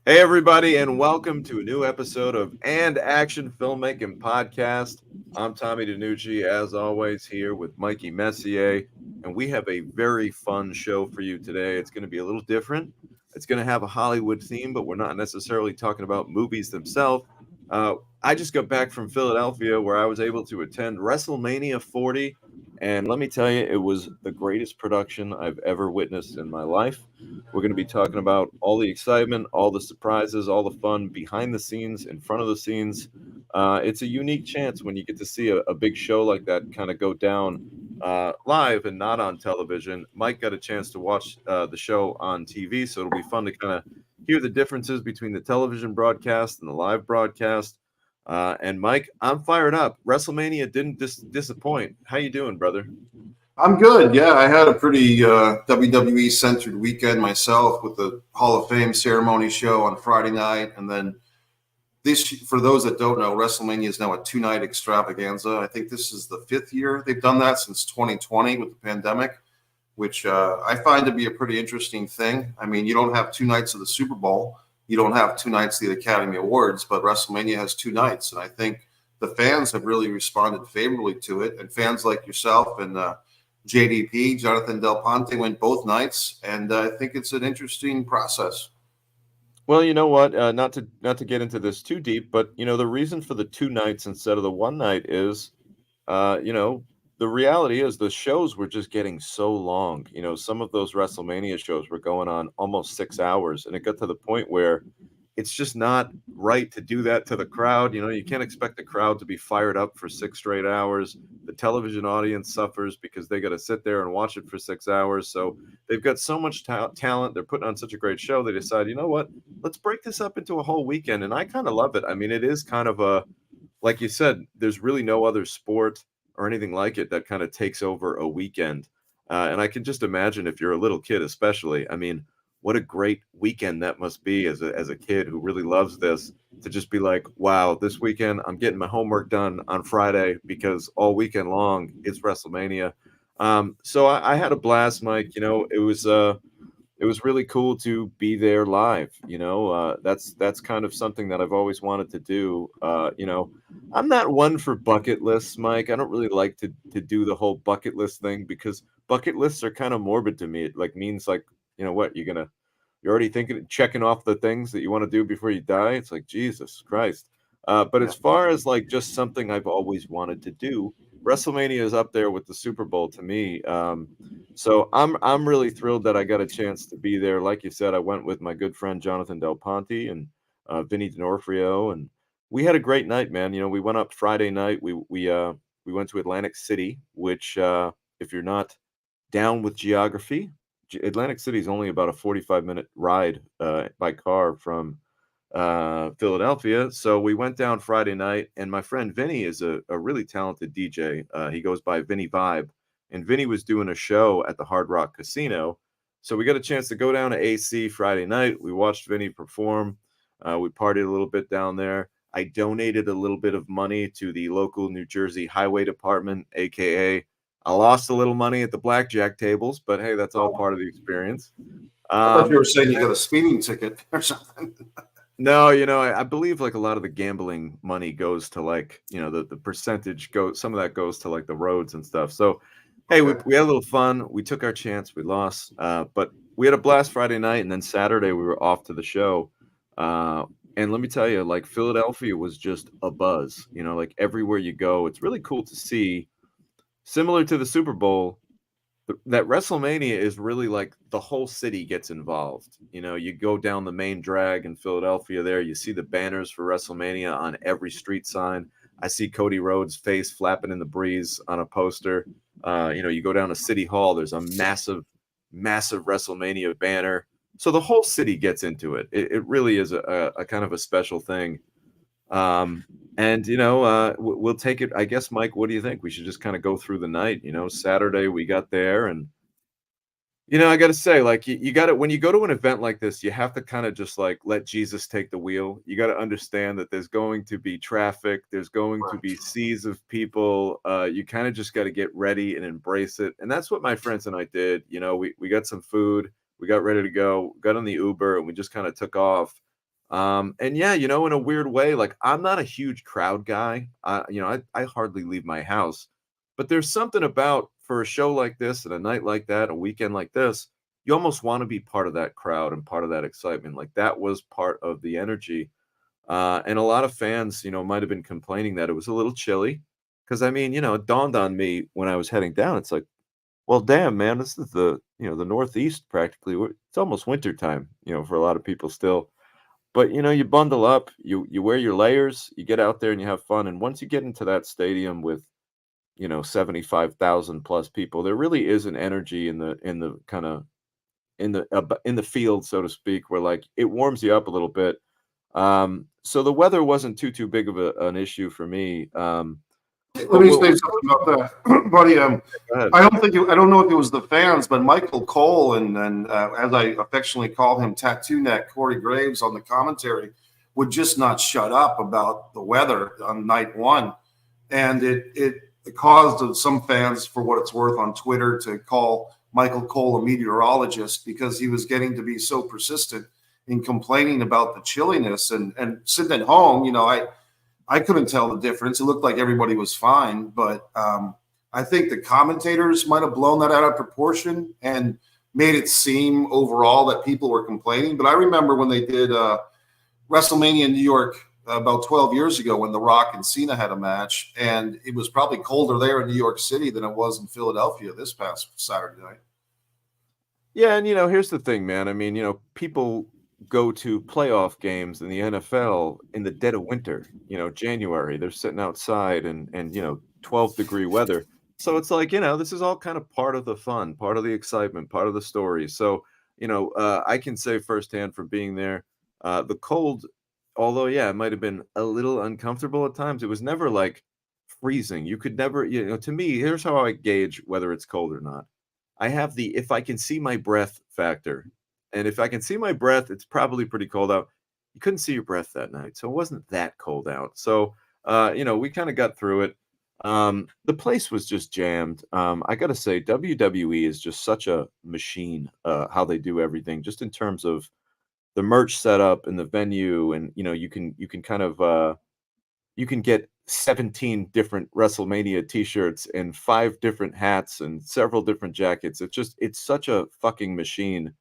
Hey, everybody, and welcome to a new episode of And Action Filmmaking Podcast. I'm Tommy DiNucci, as always, here with Mikey Messier, and we have a very fun show for you today. It's going to be a little different. It's going to have a Hollywood theme, but we're not necessarily talking about movies themselves. I just got back from Philadelphia where I was able to attend WrestleMania 40, and let me tell you, it was the greatest production I've ever witnessed in my life. We're going to be talking about all the excitement, all the surprises, all the fun behind the scenes, in front of the scenes. It's a unique chance when you get to see a big show like that kind of go down live and not on television. Mike got a chance to watch the show on TV, so it'll be fun to kind of hear the differences between the television broadcast and the live broadcast. And Mike, I'm fired up. WrestleMania didn't disappoint. How you doing, brother? I'm good. Yeah, I had a pretty WWE centered weekend myself with the Hall of Fame ceremony show on Friday night, and then this. For those that don't know, WrestleMania is now a 2 night extravaganza. I think this is the fifth year they've done that since 2020 with the pandemic, which I find to be a pretty interesting thing. I mean, you don't have 2 nights of the Super Bowl, you don't have 2 nights of the Academy Awards, but WrestleMania has 2 nights, and I think the fans have really responded favorably to it, and fans like yourself and JDP, Jonathan Del Ponte, went both nights, and I think it's an interesting process. Well, you know what? Not to get into this too deep, but the reason for the two nights instead of the one night is, uh, you know, the reality is the shows were just getting so long. Some of those WrestleMania shows were going on almost 6 hours, and it got to the point where it's just not right to do that to the crowd. You can't expect the crowd to be fired up for 6 straight hours. The television audience suffers because they got to sit there and watch it for 6 hours. So they've got so much talent. They're putting on such a great show. They decide, you know what? Let's break this up into a whole weekend. And I kind of love it. I mean, it is kind of like you said, there's really no other sport or anything like it that kind of takes over a weekend. And I can just imagine if you're a little kid, especially. I mean, what a great weekend that must be as a kid who really loves this to just be like, wow, this weekend I'm getting my homework done on Friday because all weekend long it's WrestleMania. So I had a blast, Mike. It was really cool to be there live. That's kind of something that I've always wanted to do. I'm not one for bucket lists, Mike. I don't really like to do the whole bucket list thing because bucket lists are kind of morbid to me. It like means like, what, you're already thinking checking off the things that you want to do before you die. It's like Jesus Christ. But Yeah. as far as like just something I've always wanted to do, WrestleMania is up there with the Super Bowl to me. So I'm really thrilled that I got a chance to be there. Like you said, I went with my good friend Jonathan Del Ponte and Vinny D'Onofrio, and we had a great night, man. We went up Friday night. We went to Atlantic City, which if you're not down with geography, Atlantic City is only about a 45-minute ride by car from Philadelphia. So we went down Friday night, and my friend Vinny is a really talented DJ. He goes by Vinny Vibe, and Vinny was doing a show at the Hard Rock Casino. So we got a chance to go down to AC Friday night. We watched Vinny perform. We partied a little bit down there. I donated a little bit of money to the local New Jersey Highway Department, aka I lost a little money at the blackjack tables, but hey, that's all Oh, part of the experience. I thought you Um, were saying you got a speeding ticket or something. No, I believe like a lot of the gambling money goes to like, the percentage goes, some of that goes to like the roads and stuff. So, hey, we, Okay. we had a little fun. We took our chance. We lost, but we had a blast Friday night. And then Saturday we were off to the show. Uh, and let me tell you, like Philadelphia was just a buzz, like everywhere you go. It's really cool to see, similar to the Super Bowl, that WrestleMania is really like the whole city gets involved. You go down the main drag in Philadelphia there, you see the banners for WrestleMania on every street sign. I see Cody Rhodes' face flapping in the breeze on a poster. You go down to City Hall, there's a massive, massive WrestleMania banner. So the whole city gets into it. It really is a kind of a special thing. And we'll take it. I guess, Mike, what do you think? We should just kind of go through the night. Saturday we got there, and I got to say, like, you got to, when you go to an event like this, you have to kind of just like let Jesus take the wheel. You got to understand that there's going to be traffic, there's going to be seas of people. You kind of just got to get ready and embrace it. And that's what my friends and I did. We got some food, we got ready to go, got on the Uber, and we just kind of took off. And yeah, you know, in a weird way, like I'm not a huge crowd guy. I hardly leave my house, but there's something about for a show like this and a night like that, a weekend like this, you almost want to be part of that crowd and part of that excitement. Like that was part of the energy. And a lot of fans, you know, might have been complaining that it was a little chilly. Cause I mean, you know, it dawned on me when I was heading down. It's like, well, damn, man, this is the Northeast practically. It's almost winter time, you know, for a lot of people still. But, you know, you bundle up, you wear your layers, you get out there and you have fun, and once you get into that stadium with, you know, 75,000 plus people, there really is an energy in the kinda in the field, so to speak, where, like, it warms you up a little bit. So the weather wasn't too big of an issue for me, Let but me what say something about that, buddy. Go ahead. I don't know if it was the fans, but Michael Cole and as I affectionately call him, Tattoo Neck Corey Graves on the commentary would just not shut up about the weather on night one, and it caused some fans, for what it's worth, on Twitter to call Michael Cole a meteorologist because he was getting to be so persistent in complaining about the chilliness and sitting at home. You know, I couldn't tell the difference. It looked like everybody was fine, but I think the commentators might have blown that out of proportion and made it seem overall that people were complaining. But I remember when they did WrestleMania in New York about 12 years ago when The Rock and Cena had a match, and it was probably colder there in New York City than it was in Philadelphia this past Saturday night. Yeah, and, you know, here's the thing, man. I mean, you know, people go to playoff games in the NFL in the dead of winter, you know, January. They're sitting outside and, you know, 12-degree weather. So it's like, you know, this is all kind of part of the fun, part of the excitement, part of the story. So, you know, I can say firsthand from being there, the cold, although, yeah, it might have been a little uncomfortable at times, it was never like freezing. You could never, you know, to me, here's how I gauge whether it's cold or not. I have the if I can see my breath factor, and if I can see my breath, it's probably pretty cold out. You couldn't see your breath that night, so it wasn't that cold out. So, you know, we kinda got through it. The place was just jammed. I gotta say, WWE is just such a machine, how they do everything, just in terms of the merch setup and the venue, and, you know, you can kind of, you can get 17 different WrestleMania t-shirts and 5 different hats and several different jackets. It's such a fucking machine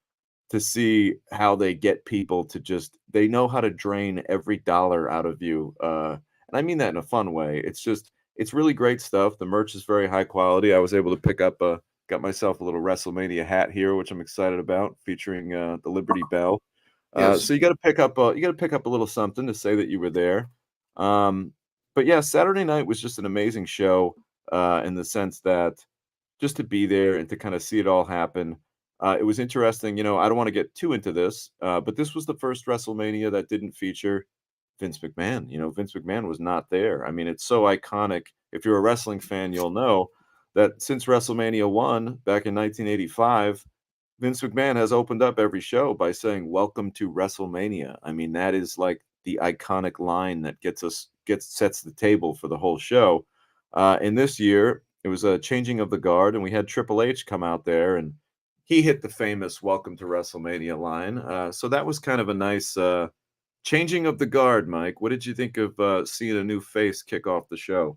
to see how they get people to just they know how to drain every dollar out of you. And I mean that in a fun way. It's really great stuff. The merch is very high quality. I was able to pick up got myself a little WrestleMania hat here, which I'm excited about, featuring the Liberty Bell. Yes. So you gotta pick up a little something to say that you were there. Um, but yeah, Saturday night was just an amazing show, in the sense that just to be there and to kind of see it all happen. It was interesting, you know, I don't want to get too into this, but this was the first WrestleMania that didn't feature Vince McMahon. You know, Vince McMahon was not there. I mean, it's so iconic. If you're a wrestling fan, you'll know that since WrestleMania 1 back in 1985, Vince McMahon has opened up every show by saying, "Welcome to WrestleMania." I mean, that is like the iconic line that gets sets the table for the whole show. And this year, it was a changing of the guard, and we had Triple H come out there, and he hit the famous "Welcome to WrestleMania" line. So that was kind of a nice changing of the guard. Mike, what did you think of seeing a new face kick off the show?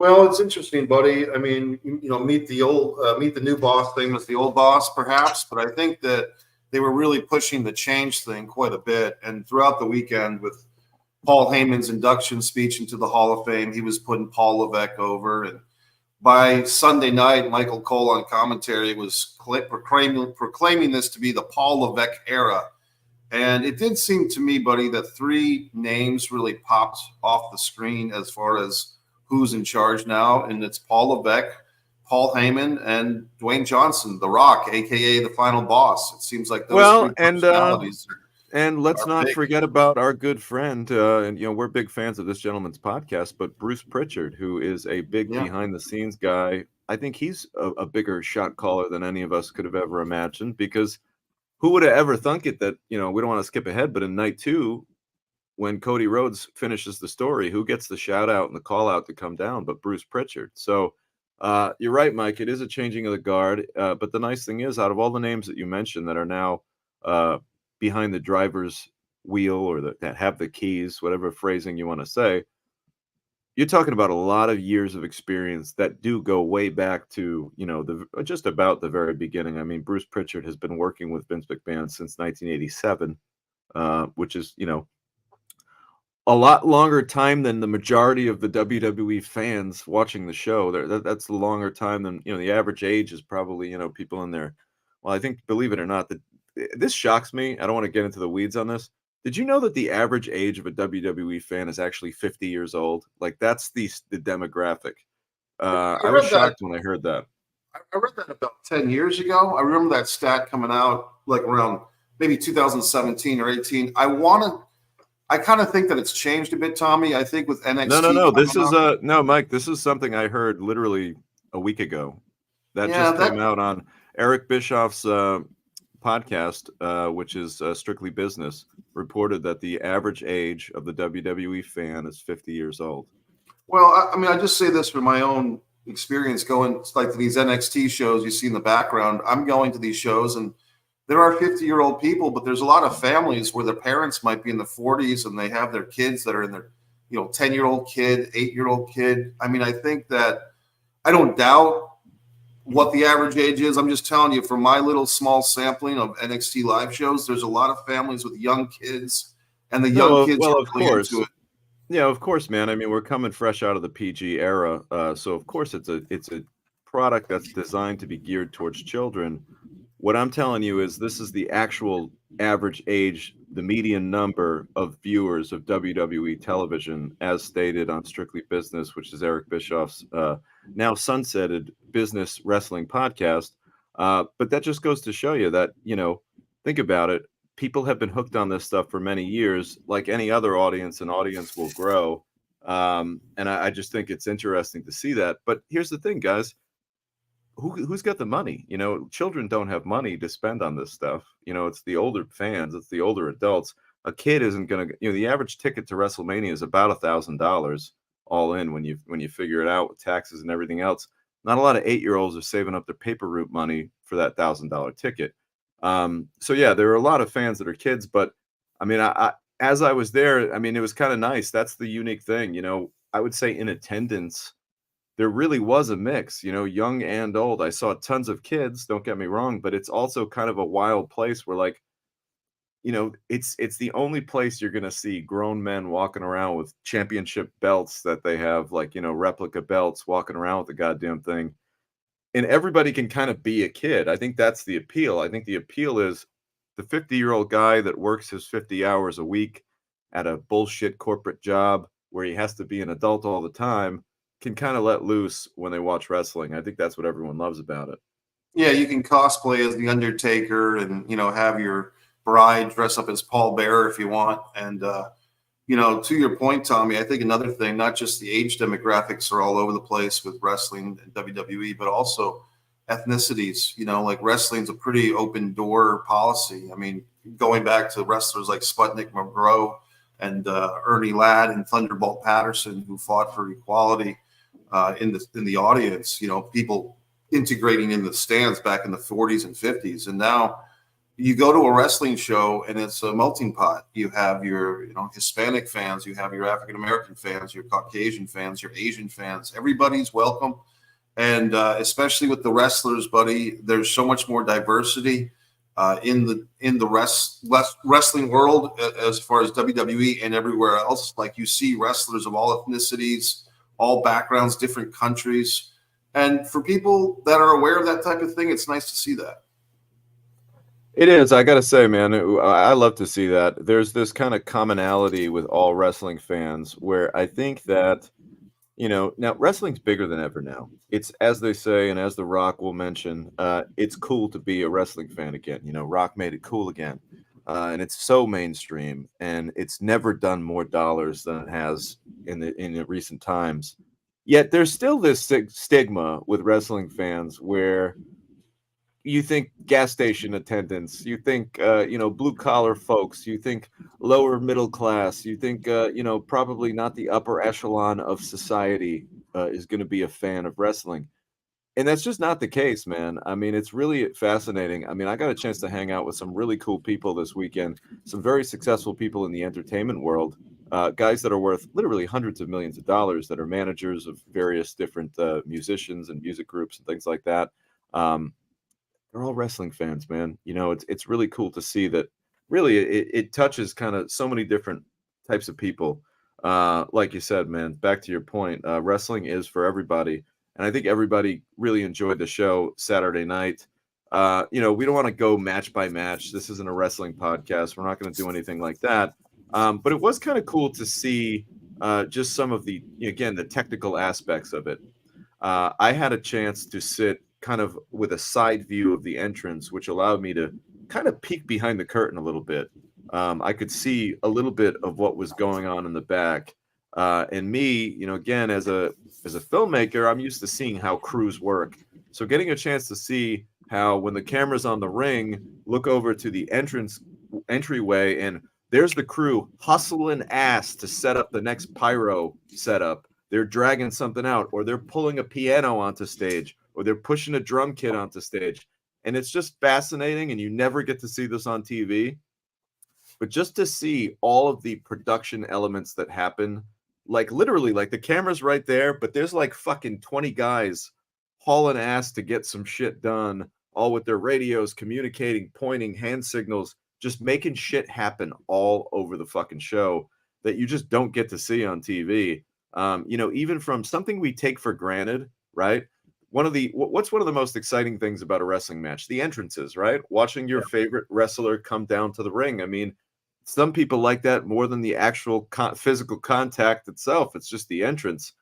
Well, it's interesting, buddy. I mean, you know, meet the new boss thing was the old boss, perhaps, but I think that they were really pushing the change thing quite a bit. And throughout the weekend, with Paul Heyman's induction speech into the Hall of Fame, he was putting Paul Levesque over. And by Sunday night, Michael Cole on commentary was proclaiming this to be the Paul Levesque era. And it did seem to me, buddy, that three names really popped off the screen as far as who's in charge now. And it's Paul Levesque, Paul Heyman, and Dwayne Johnson, The Rock, aka the final boss. It seems like those Well, three personalities and let's are not big. forget about our good friend, and you know we're big fans of this gentleman's podcast, but Bruce Pritchard, who is a big Yeah. behind the scenes guy. I think he's a bigger shot caller than any of us could have ever imagined. Because who would have ever thunk it that, you know, we don't want to skip ahead, but in night two, when Cody Rhodes finishes the story, who gets the shout out and the call out to come down but Bruce Pritchard? So you're right, Mike. It is a changing of the guard. But the nice thing is, out of all the names that you mentioned that are now uh, behind the driver's wheel or that have the keys, whatever phrasing you want to say, you're talking about a lot of years of experience that do go way back to, the just about the very beginning. I mean, Bruce Pritchard has been working with Vince McMahon since 1987, which is, a lot longer time than the majority of the WWE fans watching the show. That's a longer time than, the average age is probably, people in there. Well, I think, believe it or not, that this shocks me. I don't want to get into the weeds on this. Did you know that the average age of a WWE fan is actually 50 years old? Like that's the demographic. I I was read that. shocked when I heard that. I read that about 10 years ago. I remember that stat coming out like around maybe 2017 or 18. I kind of think that it's changed a bit, Tommy. I think with No, no, NXT no. coming This is out. no, Mike. This is something I heard literally a week ago. That Yeah, just came that out on Eric Bischoff's podcast, which is Strictly Business, reported that the average age of the WWE fan is 50 years old. well, I mean, I just say this from my own experience going like to these NXT shows you see in the background. I'm going to these shows and there are 50-year-old people, but there's a lot of families where their parents might be in the 40s and they have their kids that are in their, 10-year-old kid, 8-year-old kid. I mean, I think that I don't doubt what the average age is. I'm just telling you from my little small sampling of NXT live shows, there's a lot of families with young kids and the young No, kids well, are of really into course. it. Yeah, of course, man. I mean, we're coming fresh out of the PG era, so of course it's a product that's designed to be geared towards children. What I'm telling you is this is the actual average age, the median number of viewers of WWE television, as stated on Strictly Business, which is Eric Bischoff's now sunsetted business wrestling podcast. But that just goes to show you that, think about it. People have been hooked on this stuff for many years. Like any other audience, an audience will grow. And I just think it's interesting to see that. But here's the thing, guys, who's got the money? Children don't have money to spend on this stuff. It's the older fans, it's the older adults. A kid isn't gonna, the average ticket to WrestleMania is about $1,000 all in when you figure it out with taxes and everything else. Not a lot of 8-year-olds are saving up their paper route money for that $1,000 ticket. So yeah, there are a lot of fans that are kids, but I mean, I as I was there, I mean, it was kind of nice. That's the unique thing. I would say in attendance there really was a mix, young and old. I saw tons of kids, don't get me wrong, but it's also kind of a wild place where like, it's the only place you're gonna see grown men walking around with championship belts that they have, like, replica belts, walking around with the goddamn thing. And everybody can kind of be a kid. I think that's the appeal. I think the appeal is the 50-year-old guy that works his 50 hours a week at a bullshit corporate job where he has to be an adult all the time can kind of let loose when they watch wrestling. I think that's what everyone loves about it. Yeah, you can cosplay as the Undertaker and have your bride dress up as Paul Bearer if you want. And to your point, Tommy, I think another thing, not just the age demographics are all over the place with wrestling and WWE, but also ethnicities. Like wrestling's a pretty open door policy. I mean, going back to wrestlers like Sputnik Monroe and Ernie Ladd and Thunderbolt Patterson, who fought for equality in the audience. People integrating in the stands back in the 40s and 50s, and now you go to a wrestling show and it's a melting pot. You have your Hispanic fans, you have your African American fans, your Caucasian fans, your Asian fans. Everybody's welcome, and especially with the wrestlers, buddy, there's so much more diversity in the wrestling world as far as WWE and everywhere else. Like you see wrestlers of all ethnicities, all backgrounds, different countries. And for people that are aware of that type of thing, it's nice to see that. It is. I gotta say, man, I love to see that. There's this kind of commonality with all wrestling fans where I think that, now wrestling's bigger than ever now. It's, as they say, and as The Rock will mention, it's cool to be a wrestling fan again. Rock made it cool again. And it's so mainstream, and it's never done more dollars than it has in the recent times. Yet there's still this stigma with wrestling fans where you think gas station attendants, you think blue collar folks, you think lower middle class, you think probably not the upper echelon of society is going to be a fan of wrestling. And that's just not the case, man. I mean, it's really fascinating. I mean, I got a chance to hang out with some really cool people this weekend, some very successful people in the entertainment world, guys that are worth literally hundreds of millions of dollars that are managers of various different musicians and music groups and things like that. Um, they're all wrestling fans, man. You know, it's really cool to see that really it touches kind of so many different types of people. Like you said, man, back to your point, wrestling is for everybody. And I think everybody really enjoyed the show Saturday night. You know, we don't want to go match by match. This isn't a wrestling podcast. We're not going to do anything like that. But it was kind of cool to see just some of the, again, the technical aspects of it. I had a chance to sit kind of with a side view of the entrance, which allowed me to kind of peek behind the curtain a little bit. I could see a little bit of what was going on in the back. And me, you know, again, as a filmmaker, I'm used to seeing how crews work. So getting a chance to see how when the camera's on the ring, look over to the entryway, and there's the crew hustling ass to set up the next pyro setup. They're dragging something out, or they're pulling a piano onto stage, or they're pushing a drum kit onto stage. And it's just fascinating, and you never get to see this on TV. But just to see all of the production elements that happen, like literally, like the camera's right there, but there's like fucking 20 guys hauling ass to get some shit done, all with their radios, communicating, pointing, hand signals, just making shit happen all over the fucking show that you just don't get to see on TV. You know, even from something we take for granted, right? What's one of the most exciting things about a wrestling match? The entrances, right? Watching your favorite wrestler come down to the ring. I mean, some people like that more than the actual physical contact itself. It's just the entrance.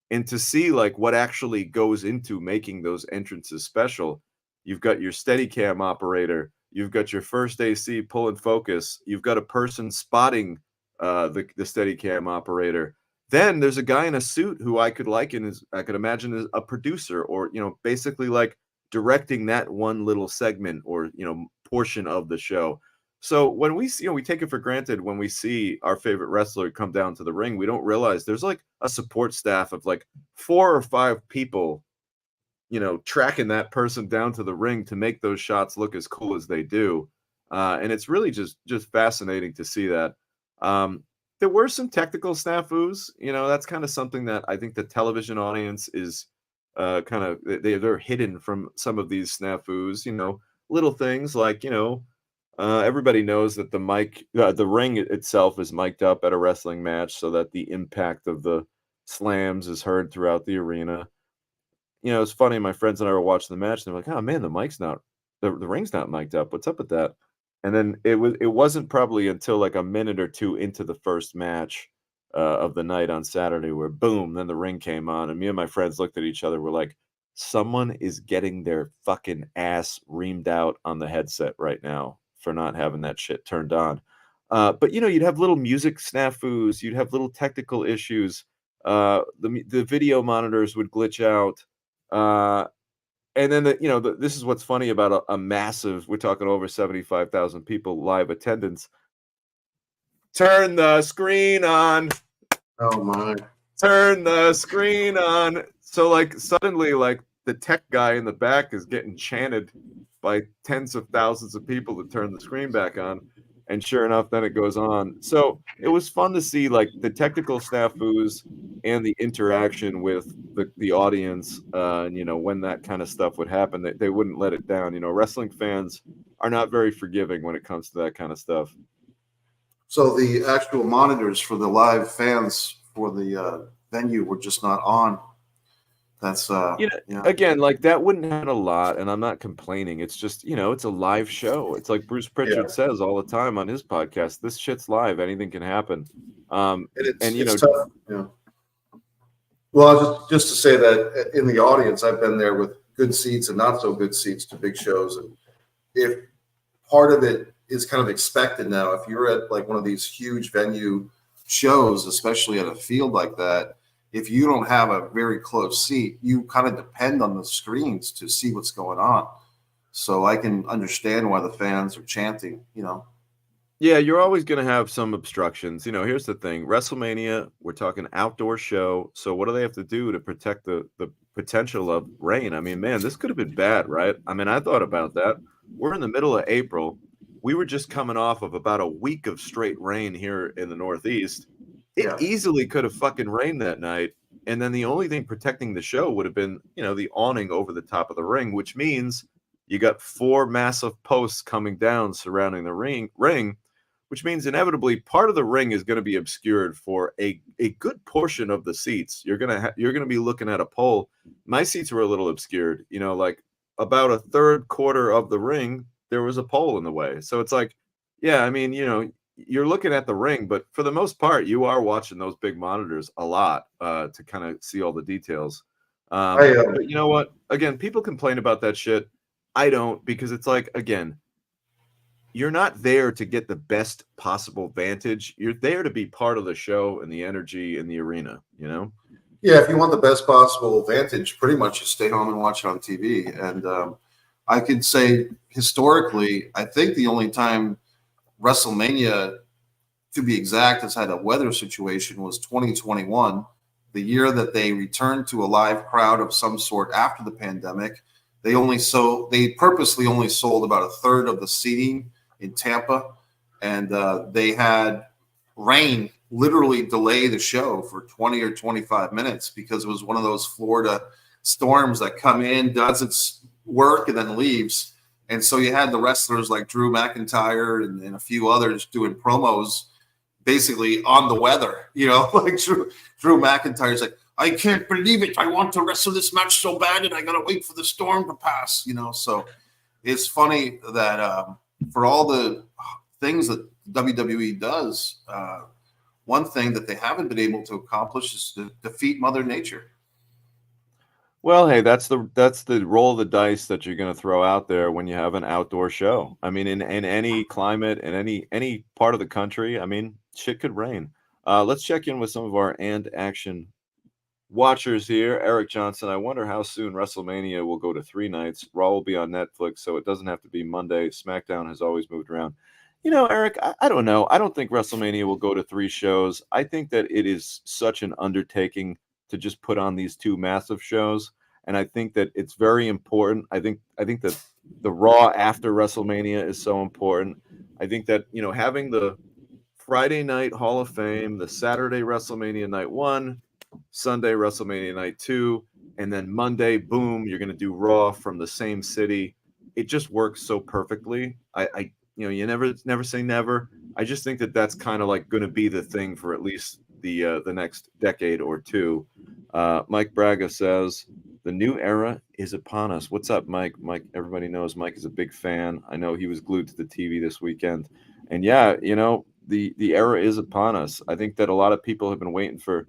And to see like what actually goes into making those entrances special, you've got your Steadicam operator, you've got your first AC pull and focus, you've got a person spotting the Steadicam operator. Then there's a guy in a suit who I could liken as I could imagine as a producer, or you know, basically like directing that one little segment or you know portion of the show. So when we see, you know, we take it for granted when we see our favorite wrestler come down to the ring, we don't realize there's like a support staff of like 4 or 5 people, you know, tracking that person down to the ring to make those shots look as cool as they do. And it's really just fascinating to see that. There were some technical snafus, you know, that's kind of something that I think the television audience is kind of they're hidden from some of these snafus, you know, little things like, you know, everybody knows that the ring itself is mic'd up at a wrestling match so that the impact of the slams is heard throughout the arena. You know, it's funny. My friends and I were watching the match, and they're like, "Oh man, the ring's not mic'd up. What's up with that?" And then it wasn't probably until like a minute or two into the first match of the night on Saturday where boom, then the ring came on, and me and my friends looked at each other. We're like, "Someone is getting their fucking ass reamed out on the headset right now for not having that shit turned on." But you know, you'd have little music snafus, you'd have little technical issues. The video monitors would glitch out. Uh, and then this is what's funny about a massive. We're talking over 75,000 people live attendance. Turn the screen on. Oh my! Turn the screen on. So like suddenly, like the tech guy in the back is getting chanted by tens of thousands of people to turn the screen back on. And sure enough, then it goes on. So it was fun to see like the technical snafus and the interaction with the audience. And you know, when that kind of stuff would happen, they wouldn't let it down. You know, wrestling fans are not very forgiving when it comes to that kind of stuff. So the actual monitors for the live fans for the venue were just not on. That's You know, yeah, again, like that wouldn't happen a lot, and I'm not complaining. It's just, you know, it's a live show. It's like Bruce yeah. Pritchard says all the time on his podcast, this shit's live, anything can happen. And And you it's know, tough. Yeah. Well, just to say that in the audience, I've been there with good seats and not so good seats to big shows, and if part of it is kind of expected now, if you're at like one of these huge venue shows, especially at a field like that, if you don't have a very close seat, you kind of depend on the screens to see what's going on. So I can understand why the fans are chanting, you know. Yeah, you're always going to have some obstructions. Here's the thing. WrestleMania, we're talking outdoor show. So what do they have to do to protect the potential of rain? I mean, man, this could have been bad, right? I mean, I thought about that. We're in the middle of April. We were just coming off of about a week of straight rain here in the Northeast. It Yeah. easily could have fucking rained that night. And then the only thing protecting the show would have been, the awning over the top of the ring, which means you got four massive posts coming down surrounding the ring, which means inevitably part of the ring is going to be obscured for a good portion of the seats. You're gonna be looking at a pole. My seats were a little obscured, like about a third quarter of the ring, there was a pole in the way. So it's like, yeah, I mean, you're looking at the ring, but for the most part, you are watching those big monitors a lot to kind of see all the details. I But you know what? Again, people complain about that shit. I don't, because it's like, again, you're not there to get the best possible vantage. You're there to be part of the show and the energy in the arena. Yeah, if you want the best possible vantage, pretty much just stay home and watch it on TV. And I could say historically, I think the only time WrestleMania, to be exact, has had a weather situation was 2021, the year that they returned to a live crowd of some sort after the pandemic. They purposely only sold about a third of the seating in Tampa, and they had rain literally delay the show for 20 or 25 minutes because it was one of those Florida storms that come in, does its work, and then leaves. And so you had the wrestlers like Drew McIntyre and a few others doing promos basically on the weather, like Drew McIntyre's like, I can't believe it. I want to wrestle this match so bad and I got to wait for the storm to pass, So it's funny that for all the things that WWE does, one thing that they haven't been able to accomplish is to defeat Mother Nature. Well, hey, that's the roll of the dice that you're going to throw out there when you have an outdoor show. I mean, in any climate, in any part of the country, I mean, shit could rain. Let's check in with some of our and action watchers here. Eric Johnson, I wonder how soon WrestleMania will go to 3 nights. Raw will be on Netflix, so it doesn't have to be Monday. SmackDown has always moved around. Eric, I don't know. I don't think WrestleMania will go to 3 shows. I think that it is such an undertaking to just put on these 2 massive shows, and I think that it's very important. I think that the Raw after WrestleMania is so important. I think that, having the Friday night Hall of Fame, the Saturday WrestleMania night 1, Sunday WrestleMania night 2, and then Monday, boom, you're going to do Raw from the same city. It just works so perfectly. You never say never. I just think that that's kind of like going to be the thing for at least the next decade or two. Mike Braga says the new era is upon us. What's up, Mike? Mike, everybody knows Mike is a big fan. I know he was glued to the TV this weekend, and yeah, the era is upon us. I think that a lot of people have been waiting for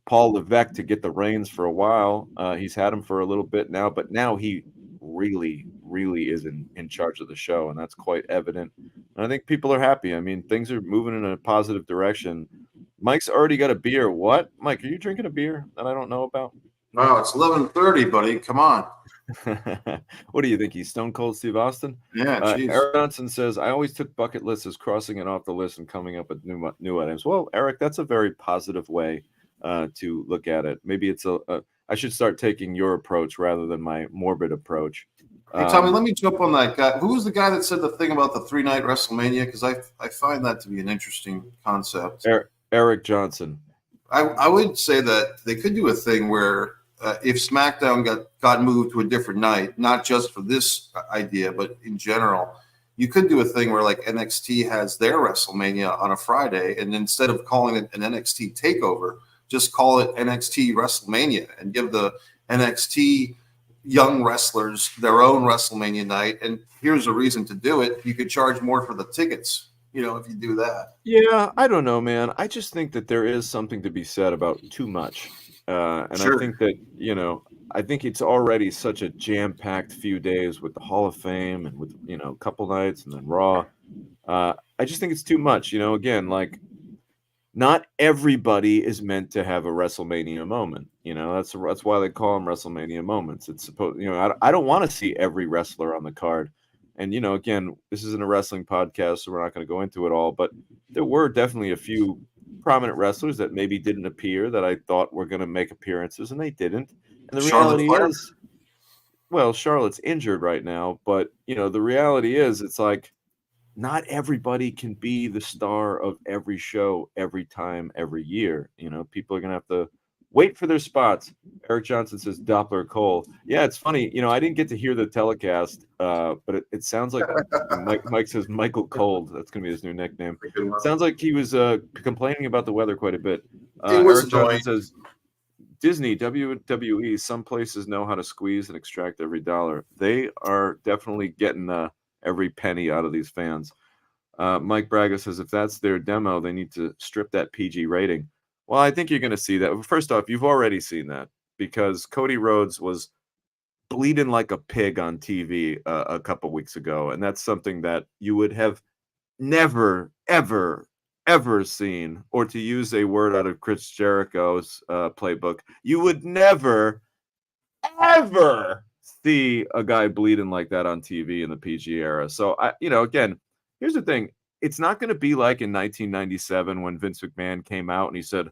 Paul Levesque to get the reins for a while. He's had him for a little bit now, but now he really, really is in charge of the show, and that's quite evident. And I think people are happy. I mean, things are moving in a positive direction. Mike's already got a beer. What, Mike? Are you drinking a beer that I don't know about? No, it's 11:30, buddy. Come on. What do you think? He's Stone Cold Steve Austin? Yeah, geez. Eric Johnson says, I always took bucket lists as crossing it off the list and coming up with new items. Well, Eric, that's a very positive way to look at it. Maybe it's I should start taking your approach rather than my morbid approach. Hey, Tommy, let me jump on that guy. Who was the guy that said the thing about the 3-night WrestleMania? Because I find that to be an interesting concept. Eric Johnson. I would say that they could do a thing where if SmackDown got moved to a different night, not just for this idea, but in general, you could do a thing where like NXT has their WrestleMania on a Friday, and instead of calling it an NXT takeover, just call it NXT WrestleMania and give the NXT young wrestlers their own WrestleMania night. And here's a reason to do it. You could charge more for the tickets, if you do that. Yeah, I don't know, man. I just think that there is something to be said about too much. And Sure. I think that, I think it's already such a jam-packed few days with the Hall of Fame and with, a couple nights and then Raw. I just think it's too much, again, like not everybody is meant to have a WrestleMania moment. That's why they call them WrestleMania moments. It's supposed, I don't want to see every wrestler on the card. And, again, this isn't a wrestling podcast, so we're not going to go into it all, but there were definitely a few prominent wrestlers that maybe didn't appear that I thought were going to make appearances, and they didn't. And the Charlotte reality Flair. is, well, Charlotte's injured right now, but, the reality is it's like not everybody can be the star of every show every time, every year. People are going to have to wait for their spots. Eric Johnson says Doppler Cole. Yeah, it's funny. I didn't get to hear the telecast, but it sounds like Mike says Michael Cold. That's going to be his new nickname. Sounds like he was complaining about the weather quite a bit. It was Eric Johnson annoying. says Disney, WWE, some places know how to squeeze and extract every dollar. They are definitely getting every penny out of these fans. Mike Braga says if that's their demo, they need to strip that PG rating. Well, I think you're going to see that. First off, you've already seen that because Cody Rhodes was bleeding like a pig on TV a couple weeks ago, and that's something that you would have never, ever, ever seen, or to use a word out of Chris Jericho's playbook, you would never, ever see a guy bleeding like that on TV in the PG era. So, again, here's the thing. It's not going to be like in 1997 when Vince McMahon came out and he said,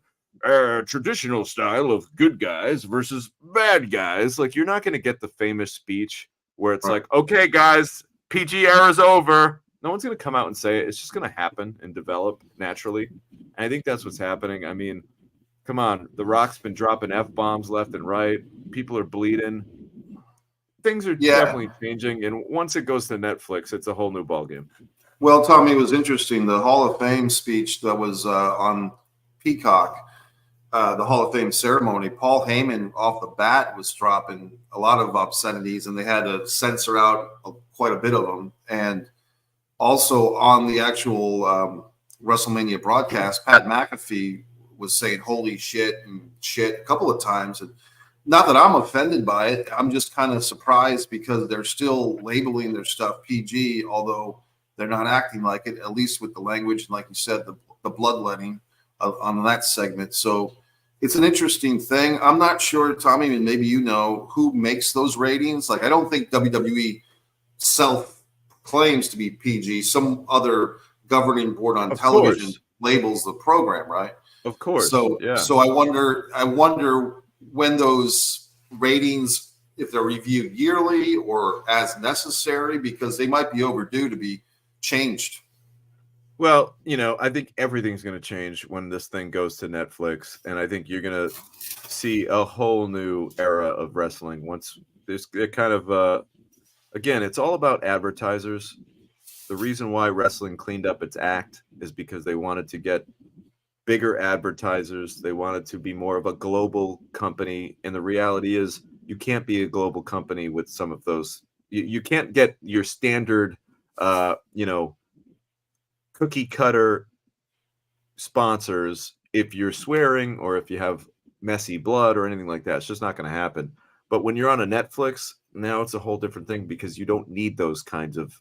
traditional style of good guys versus bad guys. Like, you're not going to get the famous speech where it's like, okay, guys, PG era's over. No one's going to come out and say it. It's just going to happen and develop naturally. And I think that's what's happening. I mean, come on. The Rock's been dropping F-bombs left and right. People are bleeding. Things are definitely changing. And once it goes to Netflix, it's a whole new ballgame. Well, Tommy, it was interesting. The Hall of Fame speech that was on Peacock, the Hall of Fame ceremony, Paul Heyman off the bat was dropping a lot of obscenities, and they had to censor out quite a bit of them. And also on the actual WrestleMania broadcast, Pat McAfee was saying "holy shit" and "shit" a couple of times. And not that I'm offended by it. I'm just kind of surprised because they're still labeling their stuff PG, although they're not acting like it, at least with the language. And like you said, the bloodletting on that segment. So it's an interesting thing. I'm not sure, Tommy, and maybe you know, who makes those ratings. Like, I don't think WWE self-claims to be PG. Some other governing board on television labels the program, right? Of course. So, yeah. So I wonder when those ratings, if they're reviewed yearly or as necessary, because they might be overdue to be changed. Well, I think everything's going to change when this thing goes to Netflix, and I think you're going to see a whole new era of wrestling once there's kind of again, it's all about advertisers. The reason why wrestling cleaned up its act is because they wanted to get bigger advertisers. They wanted to be more of a global company, and the reality is you can't be a global company with some of those. You can't get your standard cookie cutter sponsors if you're swearing or if you have messy blood or anything like that. It's just not going to happen. But when you're on a Netflix, now it's a whole different thing because you don't need those kinds of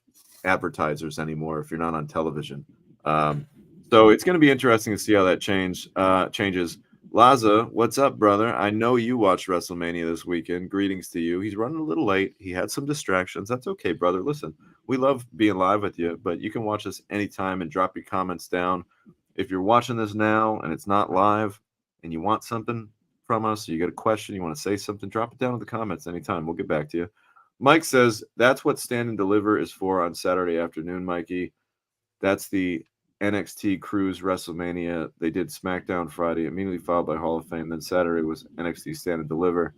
advertisers anymore if you're not on television. So it's going to be interesting to see how that changes. Laza, what's up, brother? I know you watched WrestleMania this weekend. Greetings to you. He's running a little late. He had some distractions. That's okay, brother. Listen, we love being live with you, but you can watch us anytime and drop your comments down. If you're watching this now and it's not live and you want something from us, you got a question, you want to say something, drop it down in the comments anytime. We'll get back to you. Mike says, that's what Stand and Deliver is for on Saturday afternoon, Mikey. That's the NXT Cruise WrestleMania. They did SmackDown Friday, immediately followed by Hall of Fame. Then Saturday was NXT Stand and Deliver.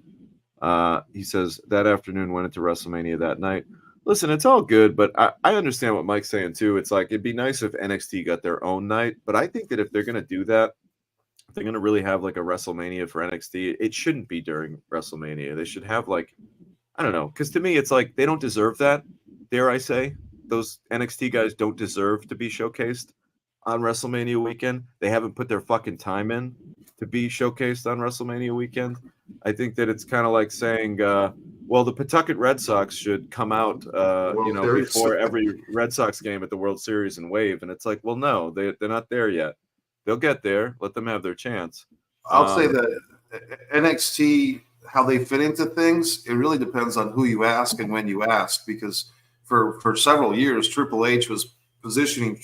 He says that afternoon went into WrestleMania that night. Listen, it's all good, but I understand what Mike's saying too. It's like it'd be nice if NXT got their own night, but I think that if they're going to do that, if they're going to really have like a WrestleMania for NXT, it shouldn't be during WrestleMania. They should have like, I don't know, because to me, it's like they don't deserve that, dare I say. Those NXT guys don't deserve to be showcased on WrestleMania weekend. They haven't put their fucking time in to be showcased on WrestleMania weekend. I think that it's kind of like saying, well, the Pawtucket Red Sox should come out, before every Red Sox game at the World Series and wave. And it's like, well, no, they're not there yet. They'll get there. Let them have their chance. I'll say that NXT, how they fit into things, it really depends on who you ask and when you ask. Because for several years, Triple H was positioning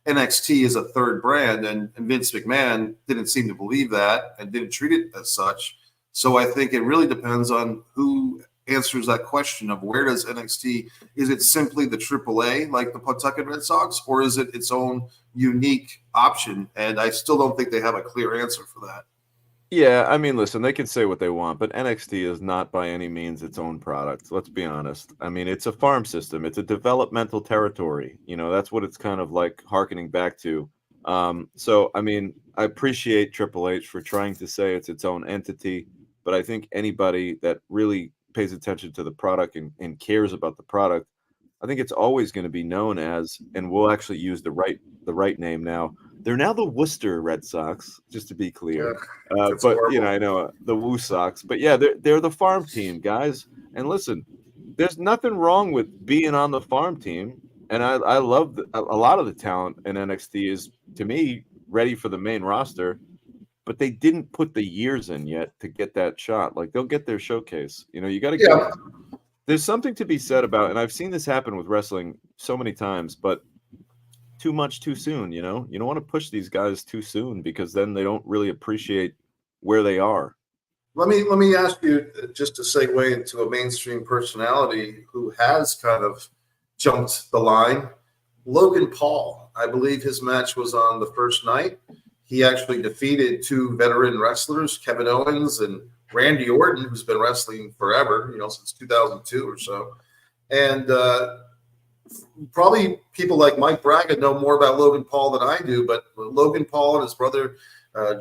NXT as a third brand, and Vince McMahon didn't seem to believe that and didn't treat it as such. So I think it really depends on who answers that question of where does NXT, is it simply the AAA like the Pawtucket Red Sox, or is it its own unique option? And I still don't think they have a clear answer for that. Yeah, I mean, listen, they can say what they want, but NXT is not by any means its own product. Let's be honest. I mean, it's a farm system. It's a developmental territory. That's what it's kind of like harkening back to. So, I mean, I appreciate Triple H for trying to say it's its own entity, but I think anybody that really pays attention to the product and cares about the product, I think it's always going to be known as, and we'll actually use the right name now. They're now the Worcester Red Sox, just to be clear. That's But horrible. I know the Woo Sox, but yeah, they're the farm team, guys. And listen, there's nothing wrong with being on the farm team. And I love a lot of the talent in NXT is, to me, ready for the main roster, but they didn't put the years in yet to get that shot. Like, they'll get their showcase. You got to give Yeah. it. There's something to be said about, and I've seen this happen with wrestling so many times, but too much too soon. You don't want to push these guys too soon, because then they don't really appreciate where they are. Let me ask you, just to segue into a mainstream personality who has kind of jumped the line. Logan Paul, I believe his match was on the first night. He actually defeated two veteran wrestlers, Kevin Owens and Randy Orton, who's been wrestling forever, since 2002 or so. And probably people like Mike Braga know more about Logan Paul than I do, but Logan Paul and his brother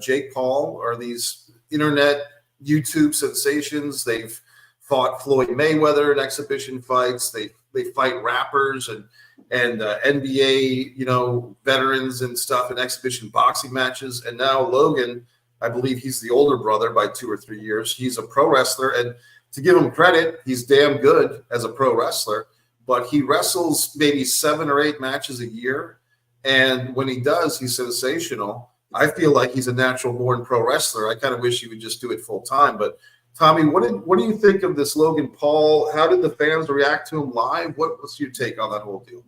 Jake Paul are these internet YouTube sensations. They've fought Floyd Mayweather in exhibition fights. They fight rappers and NBA veterans and stuff in exhibition boxing matches. And now Logan, I believe he's the older brother by 2 or 3 years. He's a pro wrestler, and to give him credit, he's damn good as a pro wrestler. But he wrestles maybe 7 or 8 matches a year, and when he does, he's sensational. I feel like he's a natural born pro wrestler. I kind of wish he would just do it full time. But Tommy, what do you think of this Logan Paul? How did the fans react to him live? What was your take on that whole deal?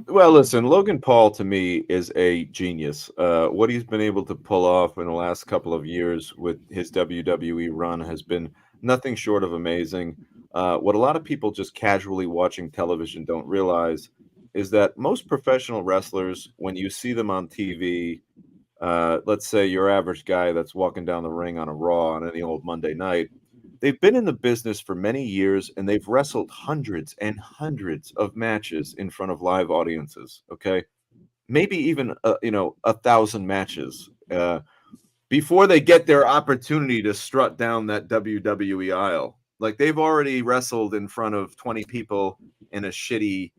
Well, listen, Logan Paul to me is a genius. What he's been able to pull off in the last couple of years with his WWE run has been nothing short of amazing. What a lot of people just casually watching television don't realize is that most professional wrestlers, when you see them on TV, let's say your average guy that's walking down the ring on a Raw on any old Monday night, they've been in the business for many years, and they've wrestled hundreds and hundreds of matches in front of live audiences. Okay, maybe even 1,000 matches before they get their opportunity to strut down that WWE aisle. Like, they've already wrestled in front of 20 people in a shitty